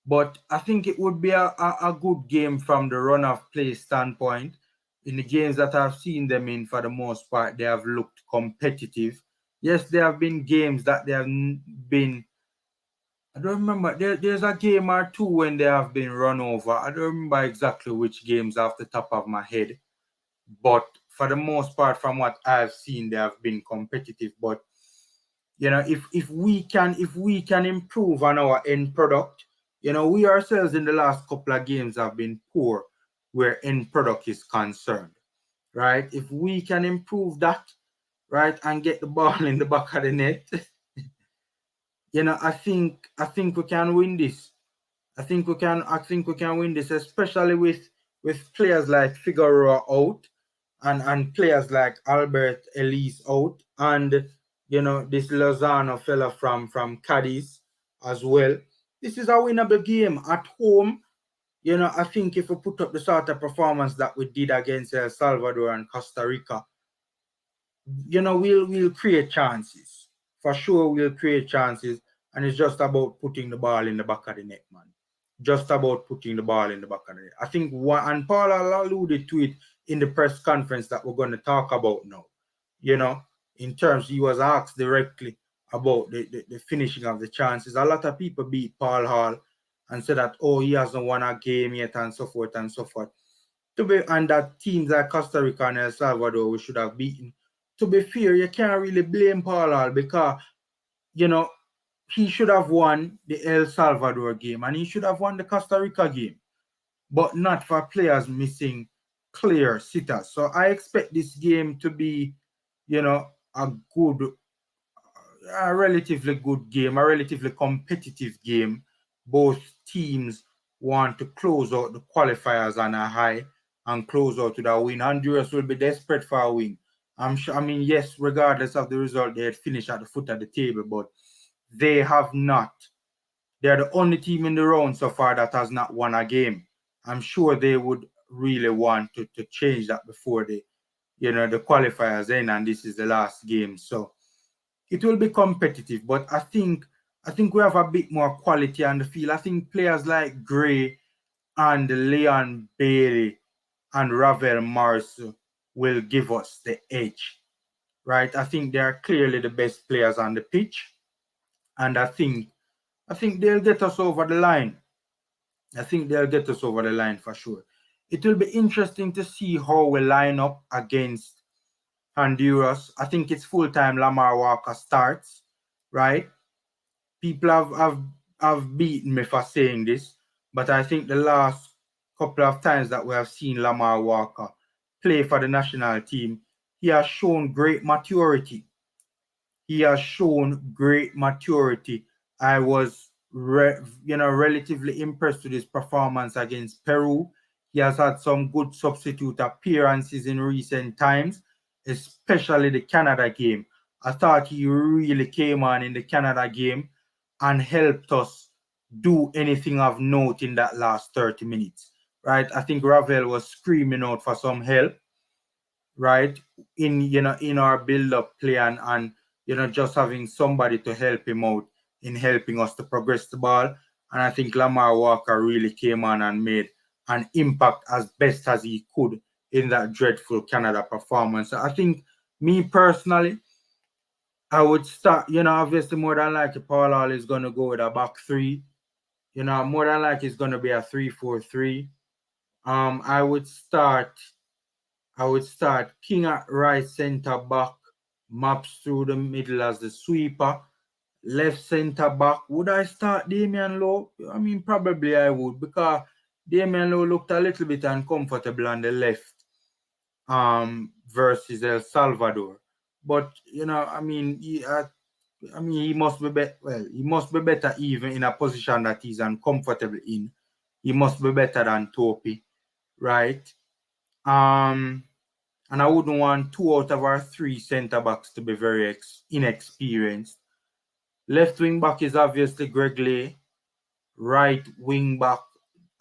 But I think it would be a good game from the run of play standpoint. In the games that I've seen them in, for the most part, they have looked competitive. Yes, there have been games that they have been. I don't remember. There's a game or two when they have been run over. I don't remember exactly which games off the top of my head. But for the most part, from what I've seen, they have been competitive. But if we can improve on our end product, we ourselves in the last couple of games have been poor where end product is concerned, right? If we can improve that, right, and get the ball in the back of the net, I think we can win this. I think we can win this, especially with players like Figueroa out, and players like Albert Elise out, and this Lozano fella from Cadiz as well. This is a winnable game at home. I think if we put up the sort of performance that we did against El Salvador and Costa Rica, we'll create chances. For sure we'll create chances, and it's just about putting the ball in the back of the net, man. Just about putting the ball in the back of the net. I think and Paul alluded to it in the press conference that we're going to talk about now. You know, in terms, he was asked directly about the finishing of the chances. A lot of people beat Paul Hall and said that, oh, he hasn't won a game yet, and so forth and so forth. And that teams like Costa Rica and El Salvador we should have beaten. To be fair, you can't really blame Paul Hall, because you know he should have won the El Salvador game and he should have won the Costa Rica game, but not for players missing clear sitters. So I expect this game to be, a good, a relatively good game, a relatively competitive game. Both teams want to close out the qualifiers on a high and close out to the win. Honduras will be desperate for a win. I'm sure. I mean, yes, regardless of the result, they had finished at the foot of the table, but they have not. They're the only team in the round so far that has not won a game. I'm sure they would really want to change that before the qualifiers end, and this is the last game. So it will be competitive, but I think we have a bit more quality on the field. I think players like Gray and Leon Bailey and Ravel Morris will give us the edge, right? I think they are clearly the best players on the pitch, and I think they'll get us over the line. I think they'll get us over the line for sure. It will be interesting to see how we line up against Honduras. I think it's full time Lamar Walker starts, right? People have beaten me for saying this, but I think the last couple of times that we have seen Lamar Walker play for the national team, he has shown great maturity. He has shown great maturity. I was, relatively impressed with his performance against Peru. He has had some good substitute appearances in recent times, especially the Canada game. I thought he really came on in the Canada game and helped us do anything of note in that last 30 minutes, right? I think Ravel was screaming out for some help, right, in our build up play, and just having somebody to help him out in helping us to progress the ball. And I think Lamar Walker really came on and made an impact as best as he could in that dreadful Canada performance. So I think, me personally, I would start, obviously more than likely Paul Hall is going to go with a back three. More than likely it's going to be a 3-4-3. I would start King at right centre back, maps through the middle as the sweeper. Left centre back, would I start Damian Lowe? I mean, probably I would, because Damian Lowe looked a little bit uncomfortable on the left versus El Salvador. But he must be well, he must be better even in a position that he's uncomfortable in. He must be better than Topi, right? Um and I wouldn't want two out of our three centre backs to be very inexperienced. Left wing back is obviously Greg Lay. Right wing back,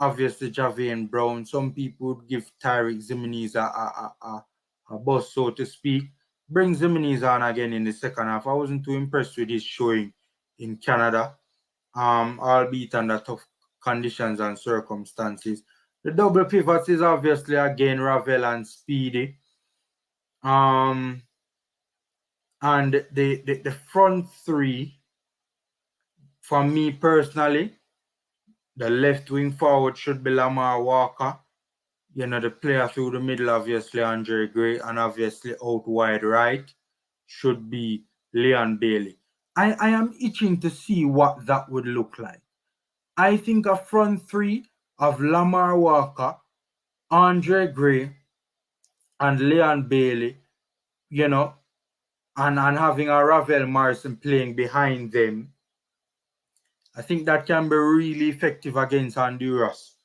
obviously Javian Brown. Some people would give Tyreek Zimenez a bust, so to speak. Bring Zimenez on again in the second half. I wasn't too impressed with his showing in Canada, albeit under tough conditions and circumstances. The double pivots is obviously again Ravel and Speedy. And the front three, for me personally, the left wing forward should be Lamar Walker. The player through the middle, obviously Andre Gray, and obviously out wide right should be Leon Bailey. I am itching to see what that would look like. I think a front three of Lamar Walker, Andre Gray, and Leon Bailey, and having a Ravel Morrison playing behind them, I think that can be really effective against Honduras.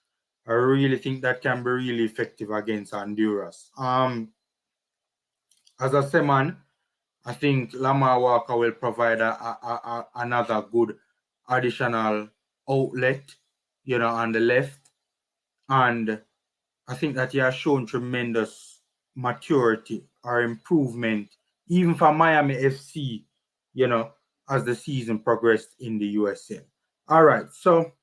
I really think that can be really effective against Honduras. As a seaman, I think Lamar Walker will provide another good additional outlet, on the left. And I think that he has shown tremendous maturity or improvement, even for Miami FC, as the season progressed in the USL. All right, so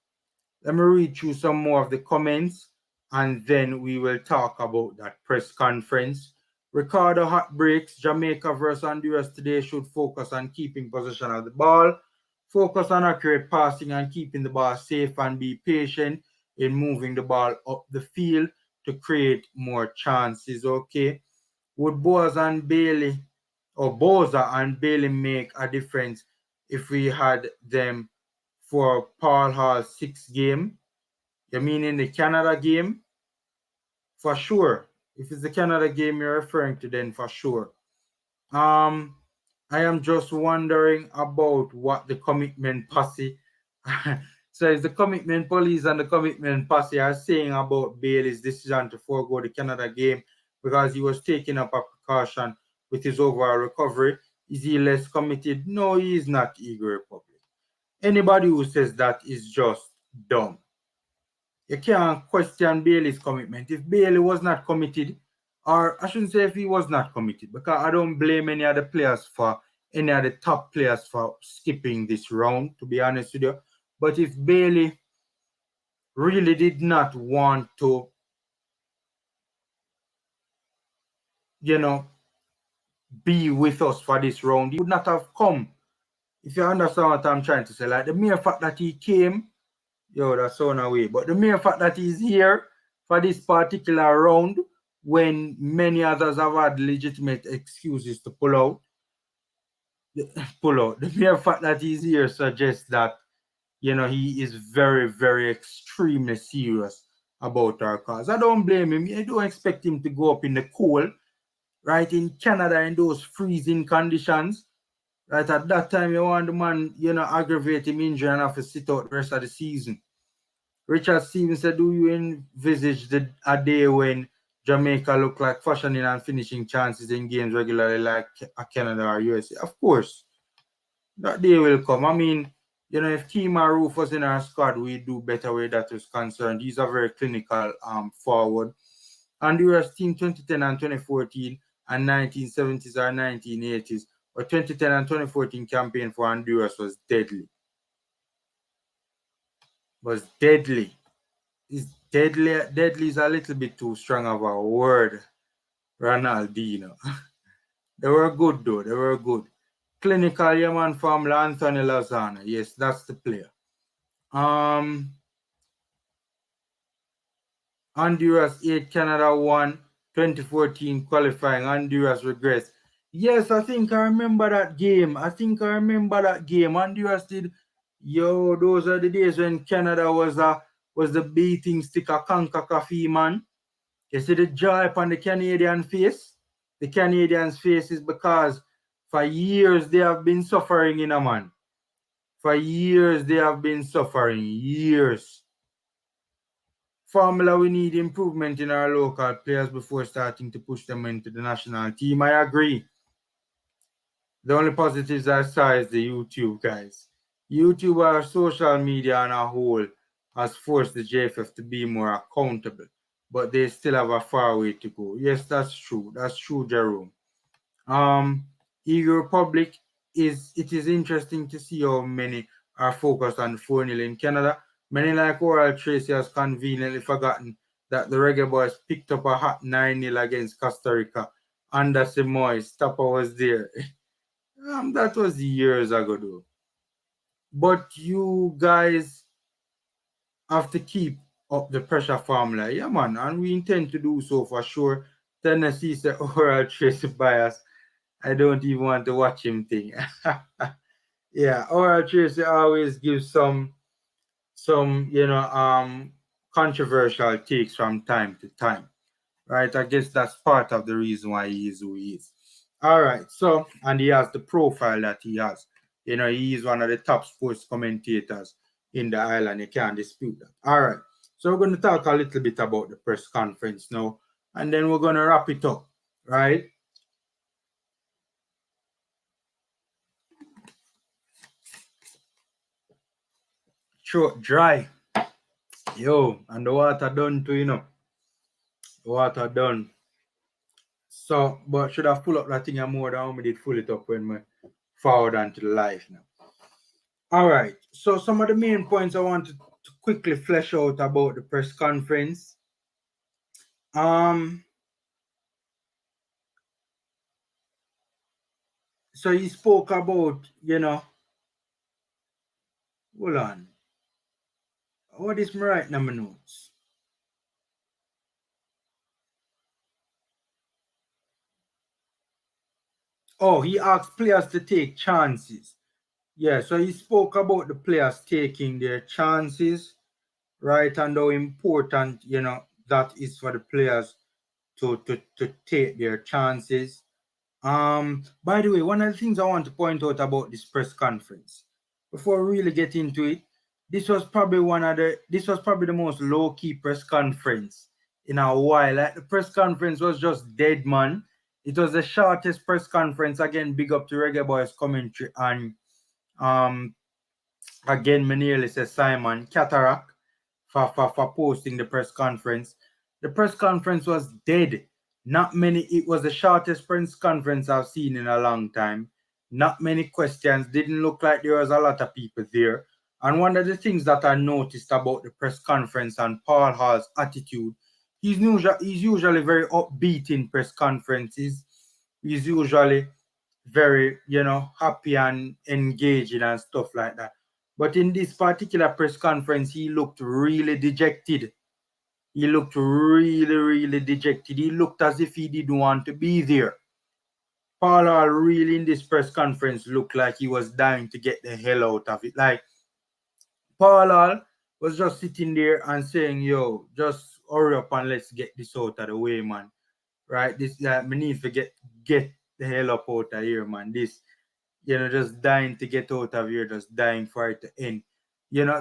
let me read through some more of the comments and then we will talk about that press conference. Ricardo Hot Breaks, Jamaica versus Honduras today should focus on keeping possession of the ball, focus on accurate passing and keeping the ball safe, and be patient in moving the ball up the field to create more chances. Okay. Would Boza and Bailey make a difference if we had them for Paul Hall's 6th game? You mean in the Canada game? For sure. If it's the Canada game you're referring to, then for sure. I am just wondering about what the commitment posse. So if the commitment police and the commitment posse are saying about Bailey's decision to forego the Canada game because he was taking up a precaution with his overall recovery, is he less committed? No, he is not, Eagle Republic. Anybody who says that is just dumb. You can't question Bailey's commitment. If Bailey was not committed, or I shouldn't say if he was not committed, because I don't blame any of the players for any of the top players for skipping this round, to be honest with you. But if Bailey really did not want to, be with us for this round, he would not have come. If you understand what I'm trying to say, like the mere fact that he came, that's on away. But the mere fact that he's here for this particular round, when many others have had legitimate excuses to pull out, the mere fact that he's here suggests that, he is very, very extremely serious about our cause. I don't blame him. I don't expect him to go up in the cold, right, in Canada in those freezing conditions. Right, at that time, you want the man, aggravate him injury and have to sit out the rest of the season. Richard Stevens said, do you envisage a day when Jamaica look like fashioning and finishing chances in games regularly like Canada or USA? Of course, that day will come. I mean, if Kima Roof was in our squad, we'd do better where that is concerned. He's a very clinical forward. Honduras team 2010 and 2014 and 1970s or 1980s, or 2010 and 2014 campaign for Honduras was deadly. Is deadly is a little bit too strong of a word, Ronaldinho. They were good though, they were good. Clinical Yaman from Anthony Lozano. Yes, that's the player. Honduras 8, Canada 1, 2014 qualifying. Honduras regrets. Yes, I think I remember that game. Honduras did. Those are the days when Canada was the beating stick of Concacaf, man. You see the joy upon the Canadian face? The Canadians' face is because for years they have been suffering, man. For years they have been suffering. Years. Formula, we need improvement in our local players before starting to push them into the national team. I agree. The only positives I saw is the YouTube guys. YouTube or social media on a whole has forced the JFF to be more accountable, but they still have a far way to go. Yes, that's true. That's true, Jerome. Um, Eagle Republic is interesting to see how many are focused on 4-0 in Canada. Many like Oral Tracy has conveniently forgotten that the Reggae Boys picked up a hot 9-0 against Costa Rica. Under Simoy, Stopper was there. That was years ago though. But you guys have to keep up the pressure formula. Yeah, man, and we intend to do so for sure. Tennessee said Oral Tracy bias. I don't even want to watch him thing. Yeah, Oral Tracy always gives some controversial takes from time to time. Right? I guess that's part of the reason why he is who he is. All right, so and he has the profile that he has. He is one of the top sports commentators in the island. You can't dispute that. All right. So we're going to talk a little bit about the press conference now, and then we're going to wrap it up, right? Throat dry. Yo, and the water done too, The water done. So, but should I full up that thing more than how me did full it up when we forward onto the live now. All right. So some of the main points I wanted to quickly flesh out about the press conference. So he spoke about, hold on. What is my right number notes? Oh, he asked players to take chances. Yeah, so he spoke about the players taking their chances, right? And how important, that is for the players to take their chances. By the way, one of the things I want to point out about this press conference, before we really get into it, this was probably the most low-key press conference in a while. Like the press conference was just dead, man. It was the shortest press conference. Again, big up to Reggae Boyz commentary and um again, me nearly say Simon Cataract for posting the press conference. The press conference was dead. Not many, it was the shortest press conference I've seen in a long time. Not many questions. Didn't look like there was a lot of people there. And one of the things that I noticed about the press conference and Paul Hall's attitude, he's usually very upbeat in press conferences. He's usually very, happy and engaging and stuff like that. But in this particular press conference, he looked really dejected. He looked really, really dejected. He looked as if he didn't want to be there. Paul Hall really in this press conference looked like he was dying to get the hell out of it. Like Paul Hall was just sitting there and saying, yo, just hurry up and let's get this out of the way, man. Right? This me need to get the hell up out of here, man. This just dying to get out of here, just dying for it to end.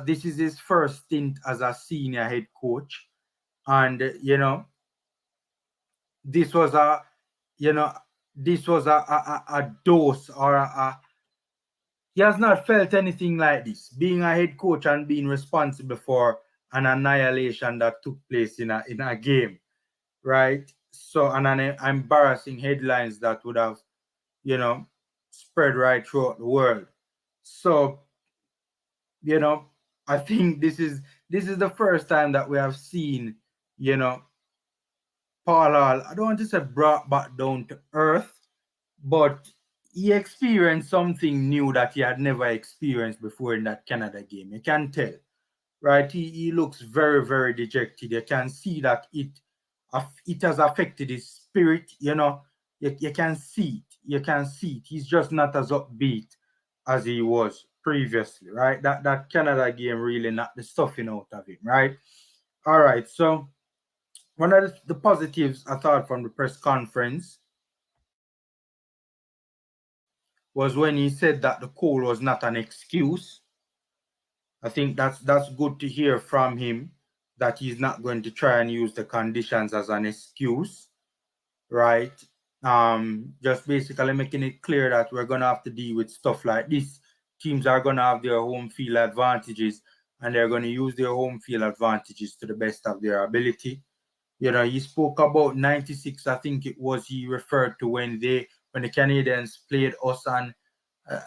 This is his first stint as a senior head coach. And, this was a, you know, this was a dose or he has not felt anything like this. Being a head coach and being responsible for an annihilation that took place in a game, right? So, and an embarrassing headlines that would have, spread right throughout the world. So, I think this is the first time that we have seen, Paul Hall, I don't want to say brought back down to earth, but he experienced something new that he had never experienced before in that Canada game. You can tell, right? He looks very, very dejected. You can see that it has affected his spirit, you can see it. You can see it. He's just not as upbeat as he was previously, right? That Canada game really knocked the stuffing out of him, right? All right, so one of the positives I thought from the press conference was when he said that the cold was not an excuse. I think that's good to hear from him that he's not going to try and use the conditions as an excuse, right? Just basically making it clear that we're gonna have to deal with stuff like this. Teams are gonna have their home field advantages, and they're going to use their home field advantages to the best of their ability. He spoke about 96, I think it was, he referred to when the Canadians played us, and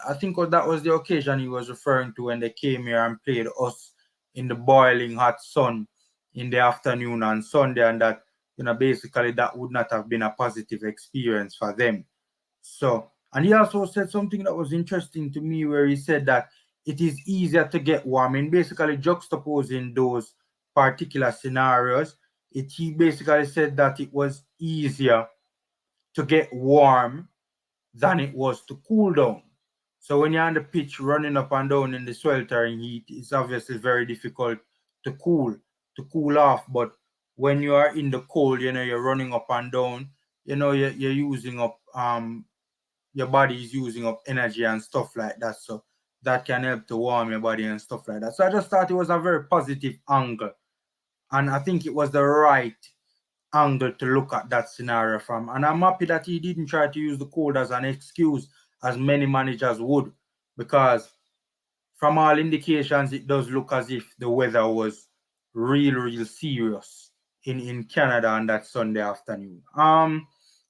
I think that was the occasion he was referring to, when they came here and played us in the boiling hot sun in the afternoon on Sunday, and that, basically that would not have been a positive experience for them. So, and he also said something that was interesting to me, where he said that it is easier to get warm, and basically juxtaposing those particular scenarios. He basically said that it was easier to get warm than it was to cool down. So when you're on the pitch running up and down in the sweltering heat, it's obviously very difficult to cool off. But when you are in the cold, you're running up and down, you're using up your body is using up energy and stuff like that. So that can help to warm your body and stuff like that. So I just thought it was a very positive angle. And I think it was the right angle to look at that scenario from. And I'm happy that he didn't try to use the cold as an excuse, as many managers would, because from all indications, it does look as if the weather was real serious in Canada on that Sunday afternoon.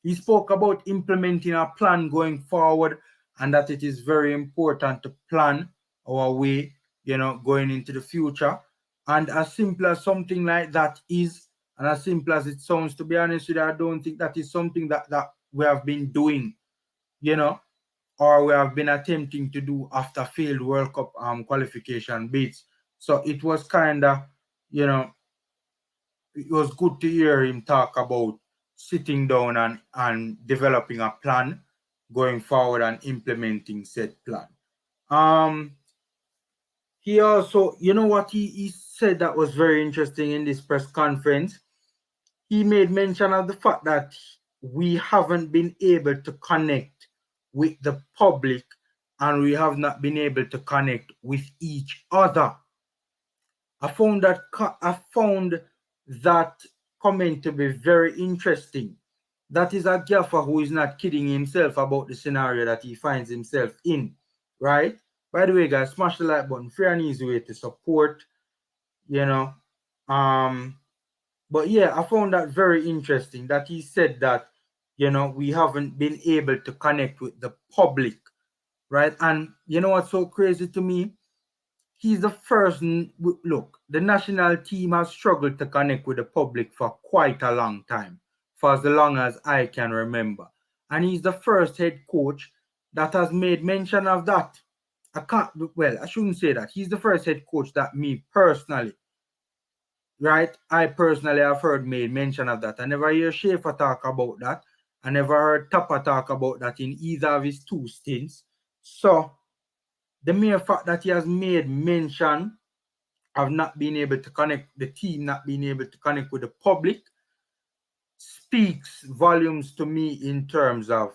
He spoke about implementing a plan going forward, and that it is very important to plan our way, going into the future. And as simple as something like that is, and as simple as it sounds, to be honest with you, I don't think that is something that we have been doing, you know, or we have been attempting to do after failed World Cup qualification bids. So it was kind of, you know, it was good to hear him talk about sitting down and developing a plan going forward and implementing said plan. Um, he also, what he said that was very interesting in this press conference. He made mention of the fact that we haven't been able to connect with the public, and we have not been able to connect with each other. I found that comment to be very interesting. That is a gaffer who is not kidding himself about the scenario that he finds himself in, right? By the way, guys, smash the like button. Fair and easy way to support, you know. Um, but yeah, I found that very interesting that he said that, we haven't been able to connect with the public, right? And you know what's so crazy to me? He's the first. Look, the national team has struggled to connect with the public for quite a long time, for as long as I can remember. And he's the first head coach that has made mention of that. I shouldn't say that. He's the first head coach that me personally, right? I personally have heard made mention of that. I never hear Schaefer talk about that. I never heard Tapper talk about that in either of his two stints. So the mere fact that he has made mention of not being able to connect, the team not being able to connect with the public, speaks volumes to me in terms of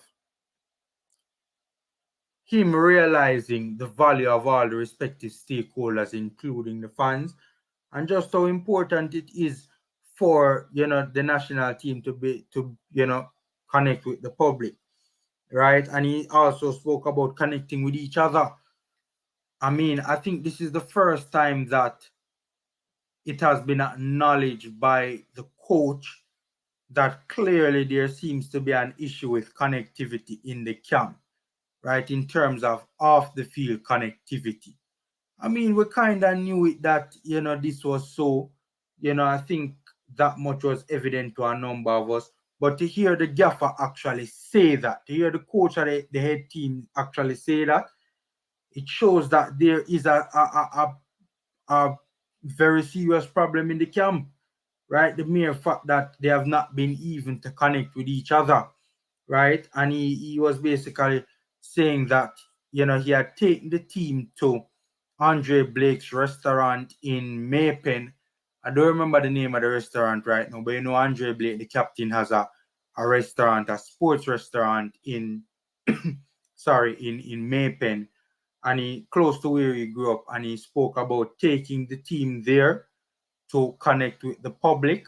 him realizing the value of all the respective stakeholders, including the fans, and just how important it is for the national team to connect with the public, right? And he also spoke about connecting with each other. I mean, I think this is the first time that it has been acknowledged by the coach that clearly there seems to be an issue with connectivity in the camp, right? In terms of off the field connectivity. I mean, we kind of knew it that, this was so, I think that much was evident to a number of us. But to hear the gaffer actually say that, to hear the coach of the head team actually say that, it shows that there is a very serious problem in the camp, right? The mere fact that they have not been even to connect with each other, right? And he was basically saying that, he had taken the team to Andre Blake's restaurant in Maypen. I don't remember the name of the restaurant right now, but Andre Blake, the captain, has a restaurant, a sports restaurant in in Maypen, and he close to where he grew up, and he spoke about taking the team there to connect with the public,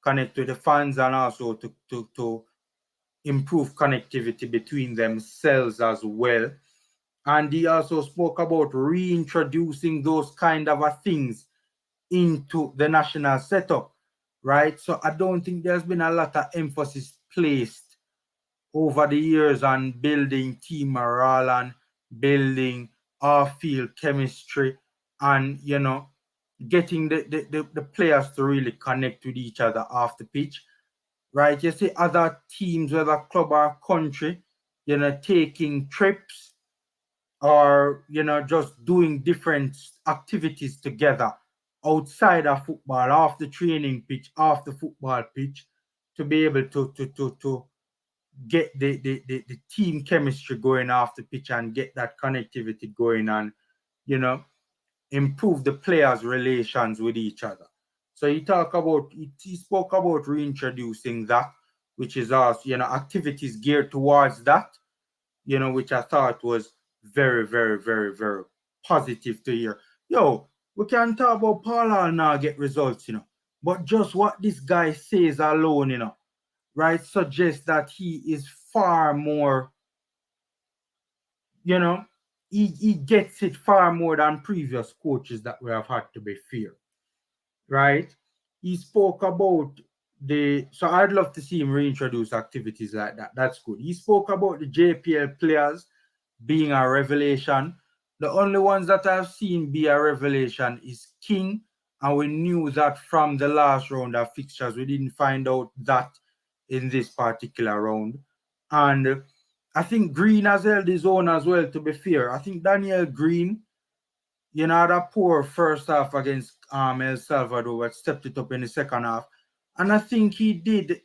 connect with the fans, and also to improve connectivity between themselves as well. And he also spoke about reintroducing those kind of things into the national setup, right? So I don't think there's been a lot of emphasis placed over the years on building team morale and building off-field chemistry and, getting the players to really connect with each other off the pitch, right? You see other teams, whether club or country, taking trips or just doing different activities together outside of football, off the training pitch, off the football pitch, to be able to get the team chemistry going off the pitch and get that connectivity going and you know improve the players relations with each other. So he spoke about reintroducing that, which is also activities geared towards that, which I thought was very, very, very, very positive to hear. Yo, we can talk about Paul Hall now get results, but just what this guy says alone, right, suggests that he is far more, you know, he gets it far more than previous coaches that we have had to be fair, right? He spoke about so I'd love to see him reintroduce activities like that. That's good. He spoke about the JPL players being a revelation. The only ones that I've seen be a revelation is King, and we knew that from the last round of fixtures. We didn't find out that in this particular round. And I think Green has held his own as well, to be fair. I think Daniel Green, had a poor first half against El Salvador, but stepped it up in the second half. And I think he did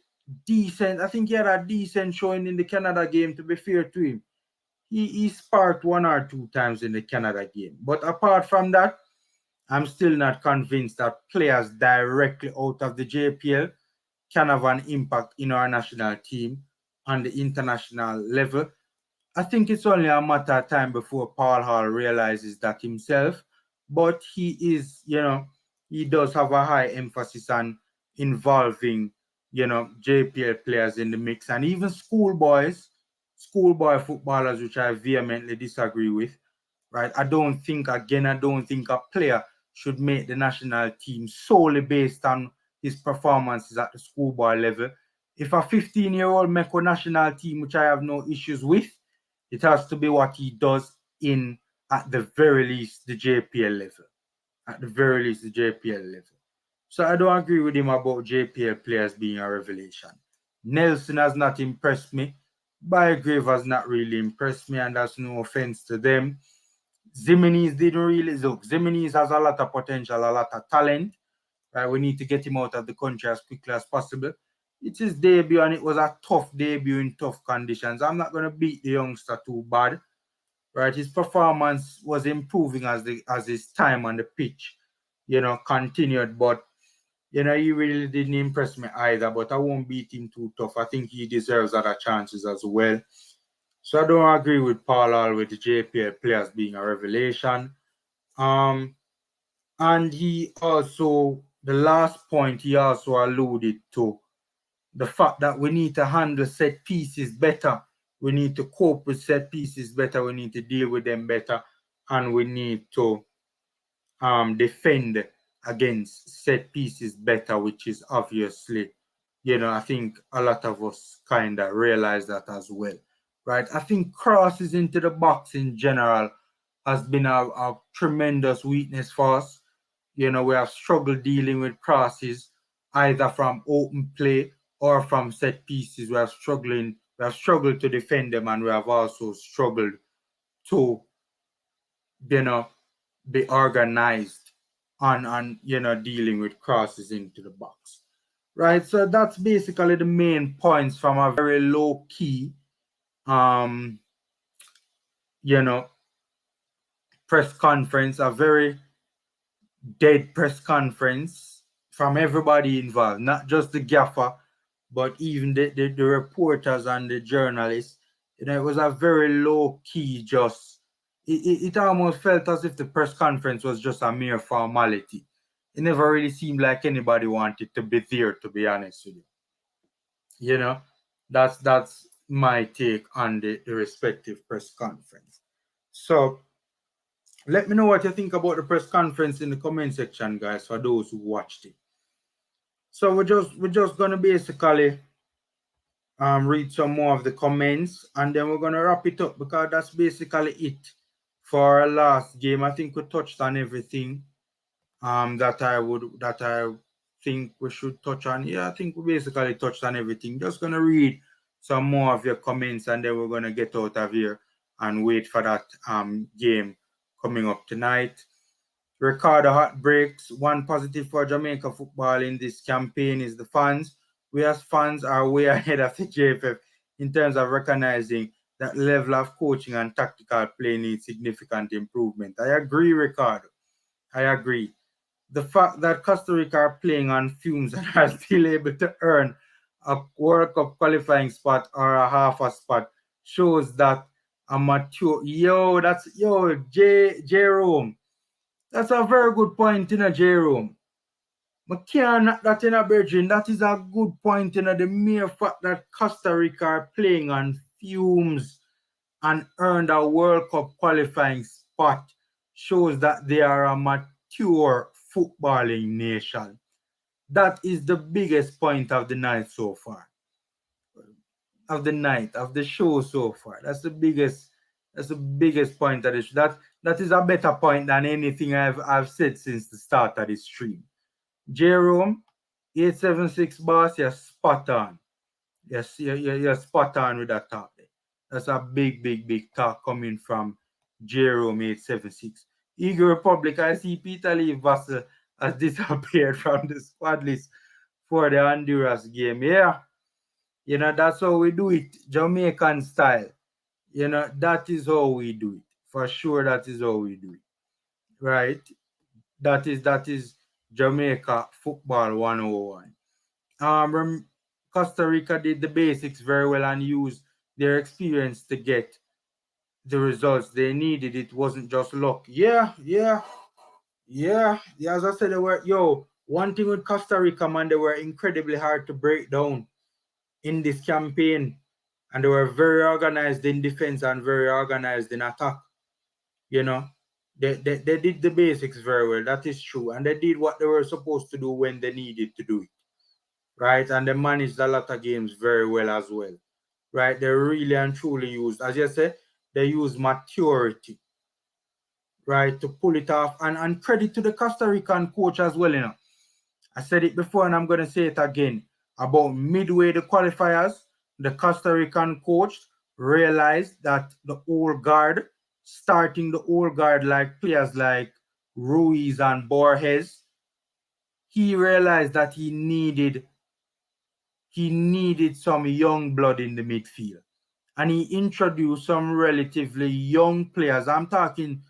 decent. I think he had a decent showing in the Canada game, to be fair to him. He sparked one or two times in the Canada game. But apart from that, I'm still not convinced that players directly out of the JPL can have an impact in our national team on the international level. I think it's only a matter of time before Paul Hall realizes that himself. But he is, he does have a high emphasis on involving, JPL players in the mix and even schoolboy footballers, which I vehemently disagree with, right? I don't think a player should make the national team solely based on his performances at the schoolboy level. If a 15-year-old make a national team, which I have no issues with, it has to be what he does in, at the very least, the JPL level. At the very least, the JPL level. So I don't agree with him about JPL players being a revelation. Nelson has not impressed me. Bygrave has not really impressed me, and that's no offense to them. Zimenez didn't really look. Zimenez has a lot of potential, a lot of talent. Right, we need to get him out of the country as quickly as possible. It's his debut, and it was a tough debut in tough conditions. I'm not going to beat the youngster too bad. Right, his performance was improving as his time on the pitch, continued. But he really didn't impress me either. But I won't beat him too tough. I think he deserves other chances as well. So I don't agree with Paul Hall with the JPL players being a revelation. And he also, the last point, he also alluded to the fact that we need to handle set pieces better. We need to cope with set pieces better. We need to deal with them better. And we need to defend against set pieces better, which is obviously, I think a lot of us kind of realize that as well, right? I think crosses into the box in general has been a tremendous weakness for us. We have struggled dealing with crosses either from open play or from set pieces. We have struggled to defend them, and we have also struggled to, you know, be organized on dealing with crosses into the box. Right. So that's basically the main points from a very low key um you know press conference, a very dead press conference from everybody involved, not just the gaffer, but even the reporters and the journalists. It was a very low key, just it almost felt as if the press conference was just a mere formality. It never really seemed like anybody wanted to be there, to be honest with you. You know, that's my take on the respective press conference. So let me know what you think about the press conference in the comment section, guys, for those who watched it. So we're just gonna basically read some more of the comments, and then we're gonna wrap it up because that's basically it for our last game. I think we touched on everything that I think we should touch on. Yeah, I think we basically touched on everything. Just gonna read some more of your comments, and then we're gonna get out of here and wait for that game coming up tonight. Ricardo Heartbreaks. One positive for Jamaica football in this campaign is the fans. We as fans are way ahead of the JFF in terms of recognizing that level of coaching and tactical play needs significant improvement. I agree, Ricardo. I agree. The fact that Costa Rica are playing on fumes and are still able to earn a World Cup qualifying spot or a half a spot shows that a mature Jerome. That's a very good point, Jerome. But can't knock that in a Virgin. That is a good point, the mere fact that Costa Rica are playing on fumes and earned a World Cup qualifying spot shows that they are a mature footballing nation. That is the biggest point of the night so far. Of the show so far. That's the biggest point of this. That is a better point than anything I've said since the start of this stream. Jerome, 876 boss, you're spot on. Yes, you're spot on with that talk there. That's a big, big, big talk coming from Jerome 876. Eagle Republic, I see Peter Lee Vassell has disappeared from the squad list for the Honduras game. Yeah, that's how we do it, Jamaican style. That is how we do it. For sure, that is how we do it. Right? That is Jamaica football 101. Costa Rica did the basics very well and used their experience to get the results they needed. It wasn't just luck. Yeah. As I said, they were one thing with Costa Rica, man, they were incredibly hard to break down in this campaign, and they were very organized in defense and very organized in attack. You know, they did the basics very well. That is true, and they did what they were supposed to do when they needed to do it. Right, and they managed a lot of games very well as well. Right, they really and truly used, as you said, they used maturity, right, to pull it off, and credit to the Costa Rican coach as well. I said it before and I'm going to say it again. About midway the qualifiers, the Costa Rican coach realized that the old guard, starting the old guard like players like Ruiz and Borges, he realized that he needed some young blood in the midfield. And he introduced some relatively young players. I'm talking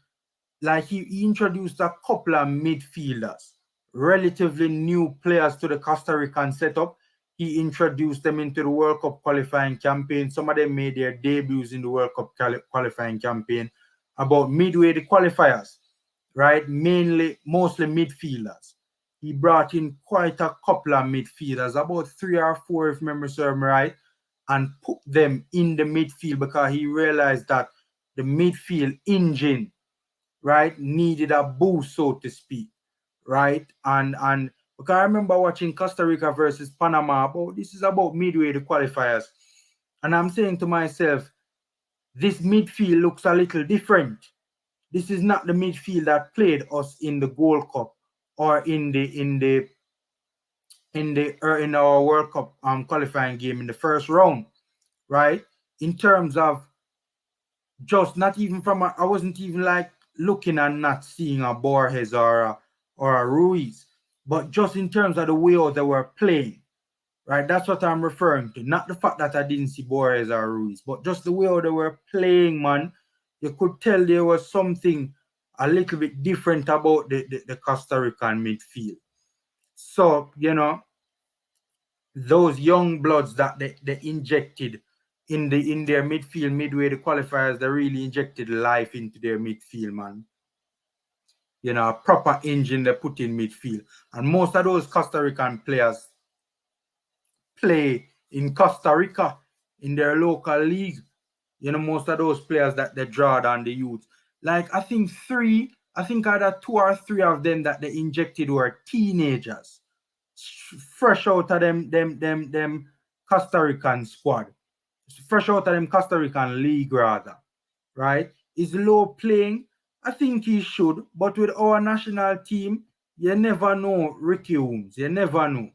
like he introduced a couple of midfielders, relatively new players to the Costa Rican setup. He introduced them into the World Cup qualifying campaign. Some of them made their debuts in the World Cup qualifying campaign. About midway the qualifiers, right? Mostly midfielders. He brought in quite a couple of midfielders, about 3 or 4, if memory serves me right, and put them in the midfield because he realized that the midfield engine, right, needed a boost, so to speak, right? And because I remember watching Costa Rica versus Panama, this is about midway the qualifiers, and I'm saying to myself, this midfield looks a little different. This is not the midfield that played us in the Gold Cup or in our World Cup qualifying game in the first round, right? In terms of just not even I wasn't even like looking and not seeing a Borges or a Ruiz, but just in terms of the way they were playing, right? That's what I'm referring to. Not the fact that I didn't see Borges or Ruiz, but just the way they were playing, man. You could tell there was something a little bit different about the Costa Rican midfield. So, those young bloods that they injected in their midfield midway the qualifiers, they really injected life into their midfield, man. A proper engine they put in midfield. And most of those Costa Rican players play in Costa Rica in their local league. Most of those players that they draw on the youth, Like I think either two or three of them that they injected were teenagers, fresh out of them Costa Rican squad, fresh out of them Costa Rican league rather, right? Is low playing? I think he should, but with our national team, you never know Ricky Holmes. You never know.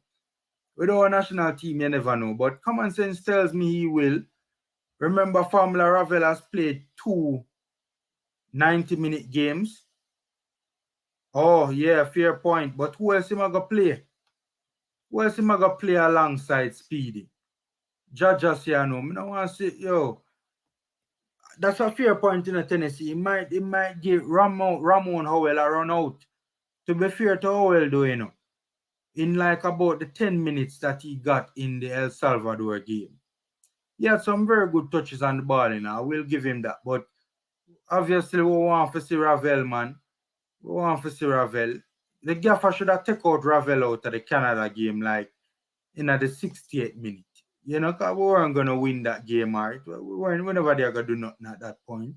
With our national team, you never know. But common sense tells me he will. Remember, Formula Ravel has played two 90-minute games. Oh, yeah, fair point. But who else am I going to play? Who else am I going to play alongside Speedy? Judges, you know. I don't want to say, yo, that's a fair point in Tennessee. It might give Ramon Howell a run out. To be fair to Howell, though, you know, in like about the 10 minutes that he got in the El Salvador game. He had some very good touches on the ball, you know. I will give him that. But obviously, we want to see Ravel, man. We want to see Ravel. The gaffer should have taken out Ravel out of the Canada game, like in the 68th minute. You know, because we weren't going to win that game, all right? We're never there going to do nothing at that point.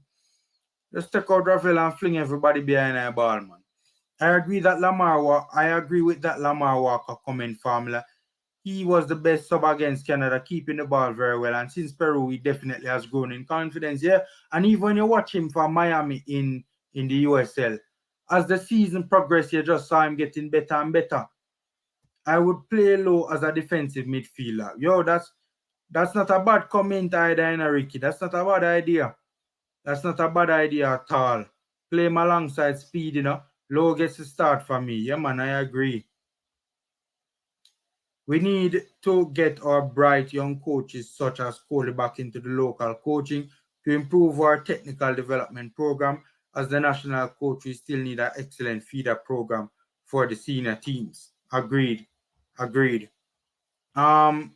Just take out Ravel and fling everybody behind the ball, man. I agree with that Lamar Walker comment formula. He was the best sub against Canada, keeping the ball very well. And since Peru, he definitely has grown in confidence. Yeah. And even when you watch him for Miami in the USL, as the season progressed, you just saw him getting better and better. I would play low as a defensive midfielder. Yo, that's not a bad comment either, Ricky. That's not a bad idea. That's not a bad idea at all. Play him alongside Speed, you know. Low gets the start for me. Yeah, man, I agree. We need to get our bright young coaches such as Coley back into the local coaching to improve our technical development program. As the national coach, we still need an excellent feeder program for the senior teams. Agreed. Agreed. Um,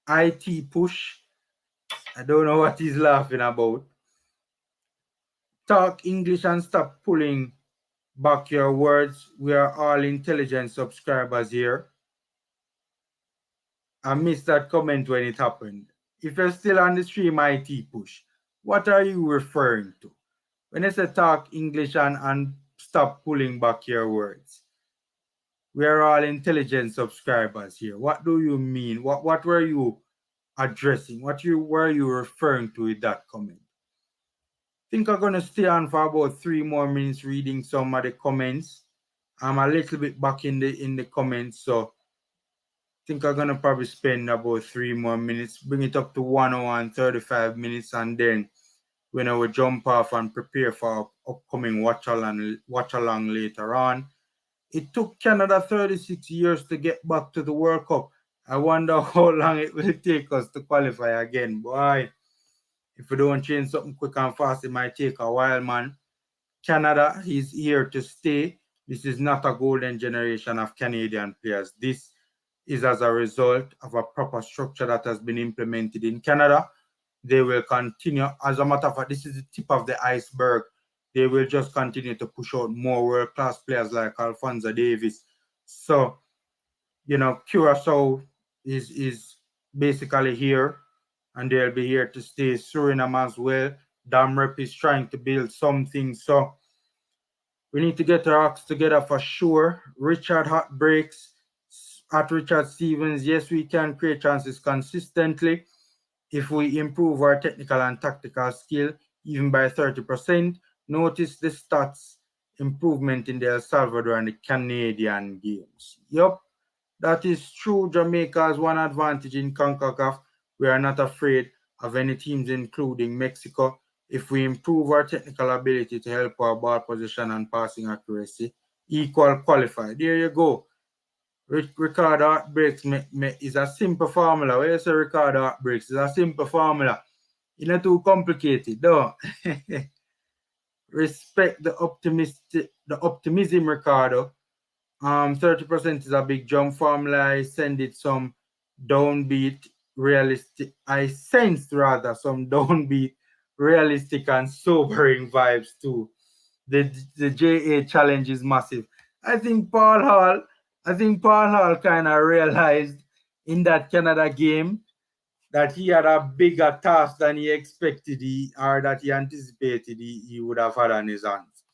IT push. I don't know what he's laughing about. Talk English and stop pulling back your words. We are all intelligent subscribers here. I missed that comment when it happened. If you're still on the stream IT push, what are you referring to? When I say talk English and stop pulling back your words, we are all intelligent subscribers here. What do you mean? What were you addressing? Were you referring to with that comment? I think I'm gonna stay on for about 3 more minutes reading some of the comments. I'm a little bit back in the comments, so think I'm gonna probably spend about 3 more minutes, bring it up to 1 hour and 35 minutes, and then when I will jump off and prepare for upcoming watch along later on. It took Canada 36 years to get back to the World Cup. I wonder how long it will take us to qualify again. Boy, if we don't change something quick and fast, it might take a while, man. Canada is here to stay. This is not a golden generation of Canadian players. This is as a result of a proper structure that has been implemented in Canada. They will continue. As a matter of fact, this is the tip of the iceberg. They will just continue to push out more world-class players like Alphonso Davis. So, Curacao is basically here, and they'll be here to stay. Suriname as well. Damrep is trying to build something. So we need to get our acts together for sure. Richard Hart breaks at Richard Stevens. Yes, we can create chances consistently if we improve our technical and tactical skill, even by 30%. Notice the stats improvement in the El Salvador and the Canadian games. Yup, that is true. Jamaica has one advantage in Concacaf. We are not afraid of any teams, including Mexico. If we improve our technical ability to help our ball position and passing accuracy, equal qualify. There you go. Record heartbreaks is a simple formula. When you say record heartbreaks, it's a simple formula. It's not too complicated, though. Respect the optimism, Ricardo. 30% is a big jump formula. I send it some downbeat, realistic. I sensed rather some downbeat, realistic and sobering vibes too. The JA challenge is massive. I think Paul Hall kind of realized in that Canada game that he had a bigger task than he expected or that he anticipated he would have had on his hands.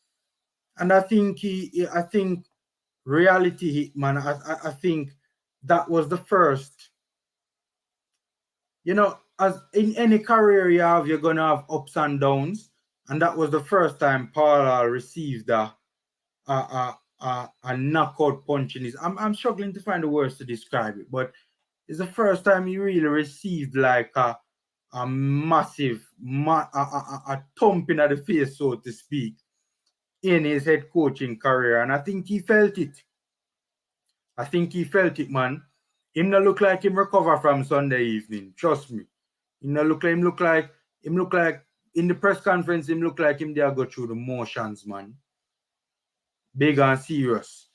And I think reality hit, man. I think that was the first. As in any career you have, you're gonna have ups and downs, and that was the first time Paul received a knockout punch in his. I'm struggling to find the words to describe it, but it's the first time he really received like a massive a thumping at the face, so to speak, in his head coaching career, and I think he felt it. I think he felt it, man. Him not look like him recover from Sunday evening. Trust me. Him look like in the press conference, him look like him there go through the motions, man. Big and serious.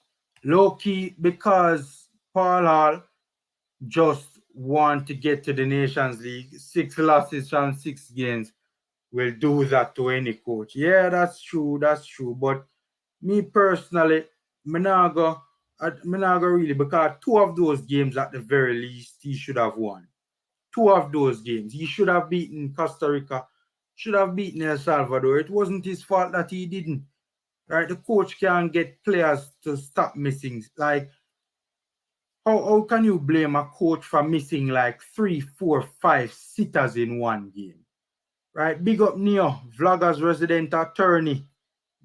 Low key because Paul Hall just want to get to the Nations League. 6 losses from 6 games will do that to any coach. Yeah, that's true. That's true. But me personally, me not go, me not go really, because 2 of those games at the very least he should have won. 2 of those games. He should have beaten Costa Rica, should have beaten El Salvador. It wasn't his fault that he didn't. Right? The coach can't get players to stop missing. Like, how can you blame a coach for missing like 3, 4, 5 sitters in one game? Right? Big up Neo, vlogger's resident attorney.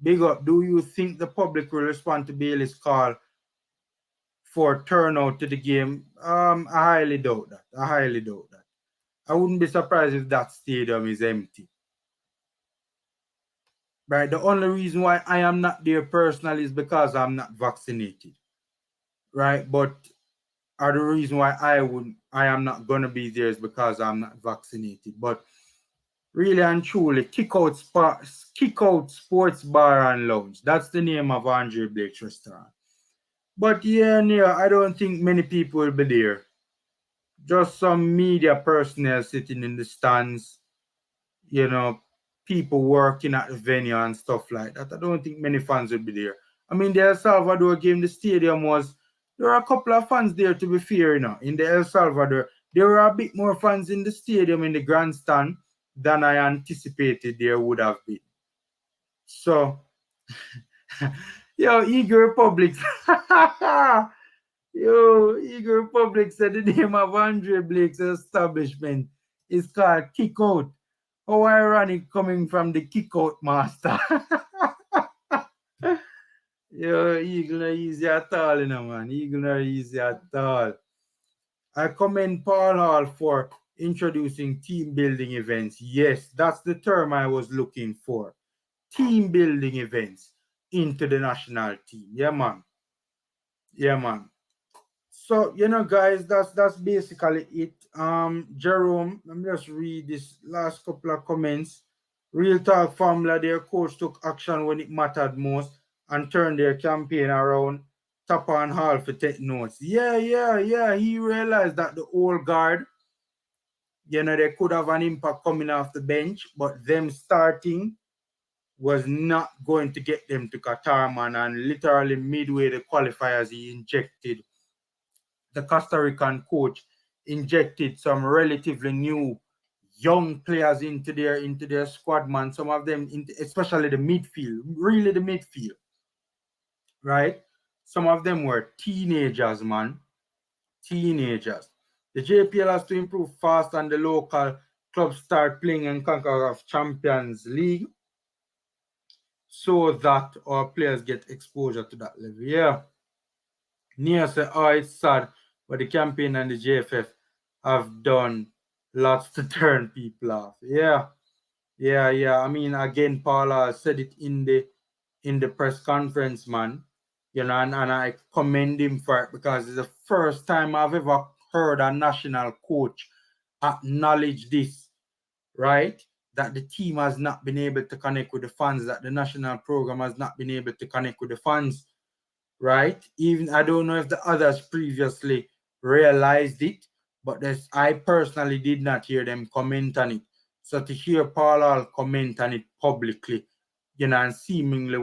Big up. Do you think the public will respond to Bailey's call for turnout to the game? I highly doubt that. I highly doubt that. I wouldn't be surprised if that stadium is empty. Right? The only reason why I am not there personally is because I'm not vaccinated. Right? But the reason why I am not gonna be there is because I'm not vaccinated. But really and truly, kick out sports bar and lounge. That's the name of Andre Blake's restaurant. But yeah, I don't think many people will be there. Just some media personnel sitting in the stands, you know, people working at the venue and stuff like that. I don't think many fans will be there. I mean, the El Salvador game, the stadium was, there were a couple of fans there, to be fair, in the El Salvador. There were a bit more fans in the stadium, in the grandstand, than I anticipated there would have been. So, yo, Eagle Republic. Yo, Eagle Republic said the name of Andre Blake's establishment is called Kick Out. How ironic coming from the Kick Out master. Yo, Eagle not easy at all, man. Eagle not easy at all. I commend Paul Hall for introducing team building events. Yes, that's the term I was looking for. Team building events into the national team. Yeah, man. Yeah, man. So, guys, that's basically it. Jerome, let me just read this last couple of comments. Real Talk Formula, their coach took action when it mattered most and turned their campaign around. Top and Hall for take notes. Yeah. He realized that the old guard, they could have an impact coming off the bench, but them starting was not going to get them to Qatar, man. And literally midway the qualifiers, he injected the Costa Rican coach injected some relatively new young players into their squad, man. Some of them, especially the midfield, really the midfield, right? Some of them were teenagers, man, teenagers. The JPL has to improve fast, and the local clubs start playing in Concacaf Champions League so that our players get exposure to that level. Yeah. Nia said, oh, it's sad, but the campaign and the JFF have done lots to turn people off. Yeah. I mean, again, Paula said it in the press conference, man. And I commend him for it, because it's the first time I've ever heard a national coach acknowledge this, right? That the team has not been able to connect with the fans, that the national program has not been able to connect with the fans, right? Even I don't know if the others previously realized it, but I personally did not hear them comment on it. So to hear Paul comment on it publicly, and seemingly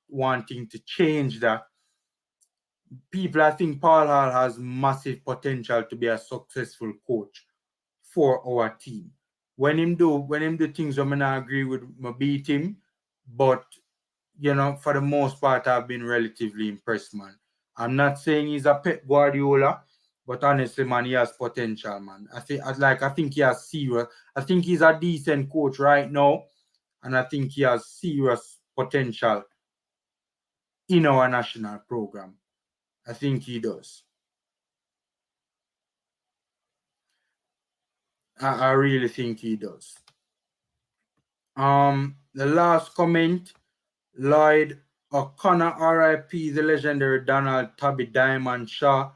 wanting to change that, I think Paul Hall has massive potential to be a successful coach for our team. When him do things I not agree with, me beat him. But for the most part, I've been relatively impressed, man. I'm not saying he's a Pep Guardiola, but honestly, man, he has potential, man. I think he has serious. I think he's a decent coach right now, and I think he has serious potential in our national program. I think he does. I really think he does. The last comment, Lloyd O'Connor, RIP, the legendary Donald Tubby Diamond Shaw,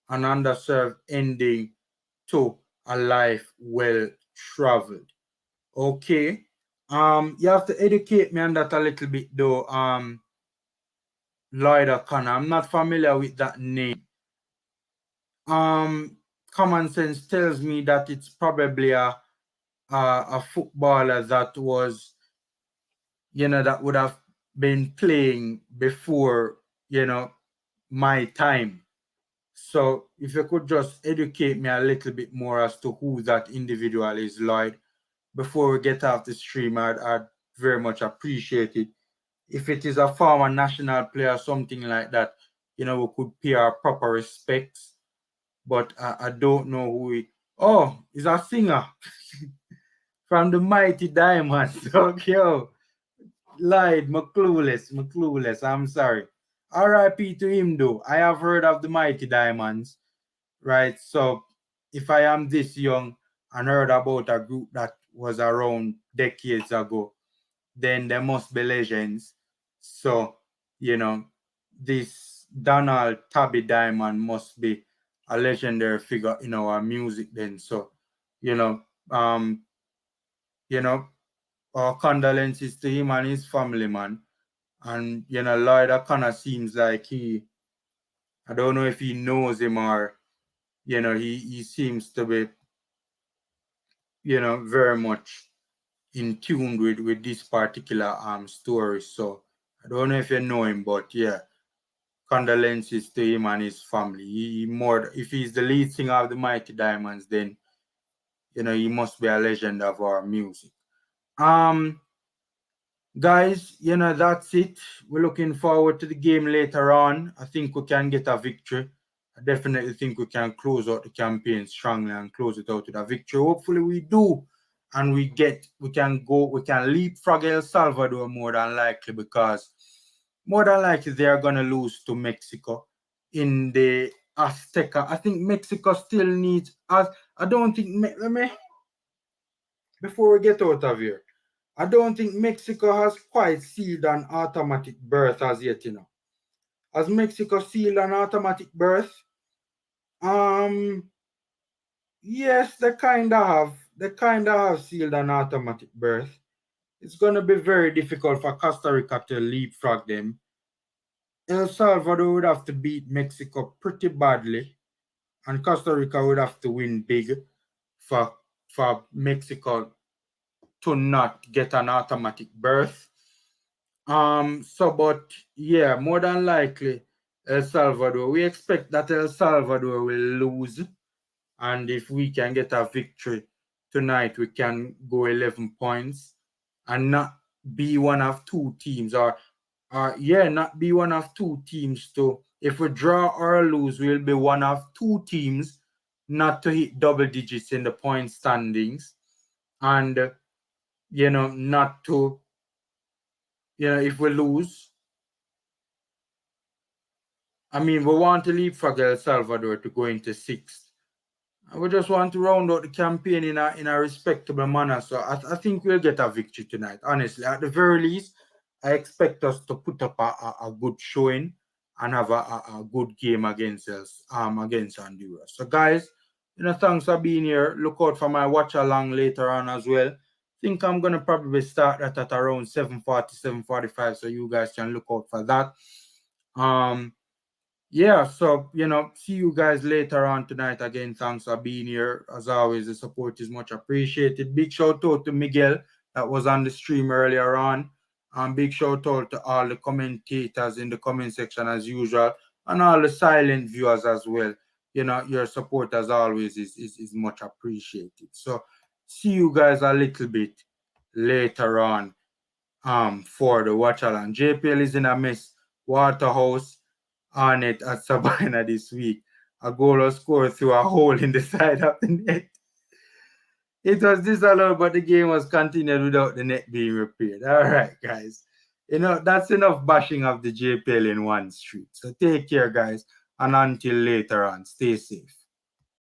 an underserved ending to a life well traveled. Okay. You have to educate me on that a little bit though. Lloyd O'Connor. I'm not familiar with that name. Um, Common sense tells me that it's probably a footballer that was, that would have been playing before, my time. So if you could just educate me a little bit more as to who that individual is, Lloyd, before we get off the stream, I'd very much appreciate it. If it is a former national player, something like that, we could pay our proper respects. But I don't know who he. Oh, he's a singer from the Mighty Diamonds. Okay, oh, lied, McClueless. I'm sorry. R.I.P. to him, though. I have heard of the Mighty Diamonds, right? So if I am this young and heard about a group that was around decades ago, then there must be legends. So, this Donald Tabby Diamond must be a legendary figure in our music then. So, you know, um, you know, our condolences to him and his family, man. And Lloyd kind of seems like I don't know if he knows him or he seems to be very much in tune with this particular story. So I don't know if you know him, but yeah, condolences to him and his family. He more if he's the lead singer of the Mighty Diamonds, then he must be a legend of our music. Um Guys, that's it. We're looking forward to the game later on. I think we can get a victory. I definitely think we can close out the campaign strongly and close it out with a victory. Hopefully we do. And we can leapfrog El Salvador more than likely, because more than likely they are gonna lose to Mexico in the Azteca. I think Mexico still needs us. I don't think let me before we get out of here. I don't think Mexico has quite sealed an automatic berth as yet. Has Mexico sealed an automatic berth? Um, yes, they kinda have. They kinda have sealed an automatic berth. It's gonna be very difficult for Costa Rica to leapfrog them. El Salvador would have to beat Mexico pretty badly, and Costa Rica would have to win big for Mexico to not get an automatic berth. But yeah, more than likely, El Salvador. We expect that El Salvador will lose, and if we can get a victory tonight, we can go 11 points and not be one of two teams, not be one of two teams to. If we draw or lose, we'll be one of two teams not to hit double digits in the point standings, and not to, if we lose. I mean, we want to leapfrog El Salvador to go into sixth. And we just want to round out the campaign in a respectable manner. So I think we'll get a victory tonight. Honestly, at the very least, I expect us to put up a good showing and have a good game against us, against Honduras. So guys, thanks for being here. Look out for my watch along later on as well. Think I'm gonna probably start that at around 7:40, 7:45, so you guys can look out for that. Yeah, so see you guys later on tonight. Again, thanks for being here. As always, the support is much appreciated. Big shout out to Miguel that was on the stream earlier on. And big shout out to all the commentators in the comment section as usual, and all the silent viewers as well. your support as always is much appreciated. So see you guys a little bit later on for the watch along. JPL is in a mess. Waterhouse on it at Sabina this week. A goal was scored through a hole in the side of the net. It was disallowed, but the game was continued without the net being repaired. All right, guys. That's enough bashing of the JPL in one street. So take care, guys. And until later on, stay safe.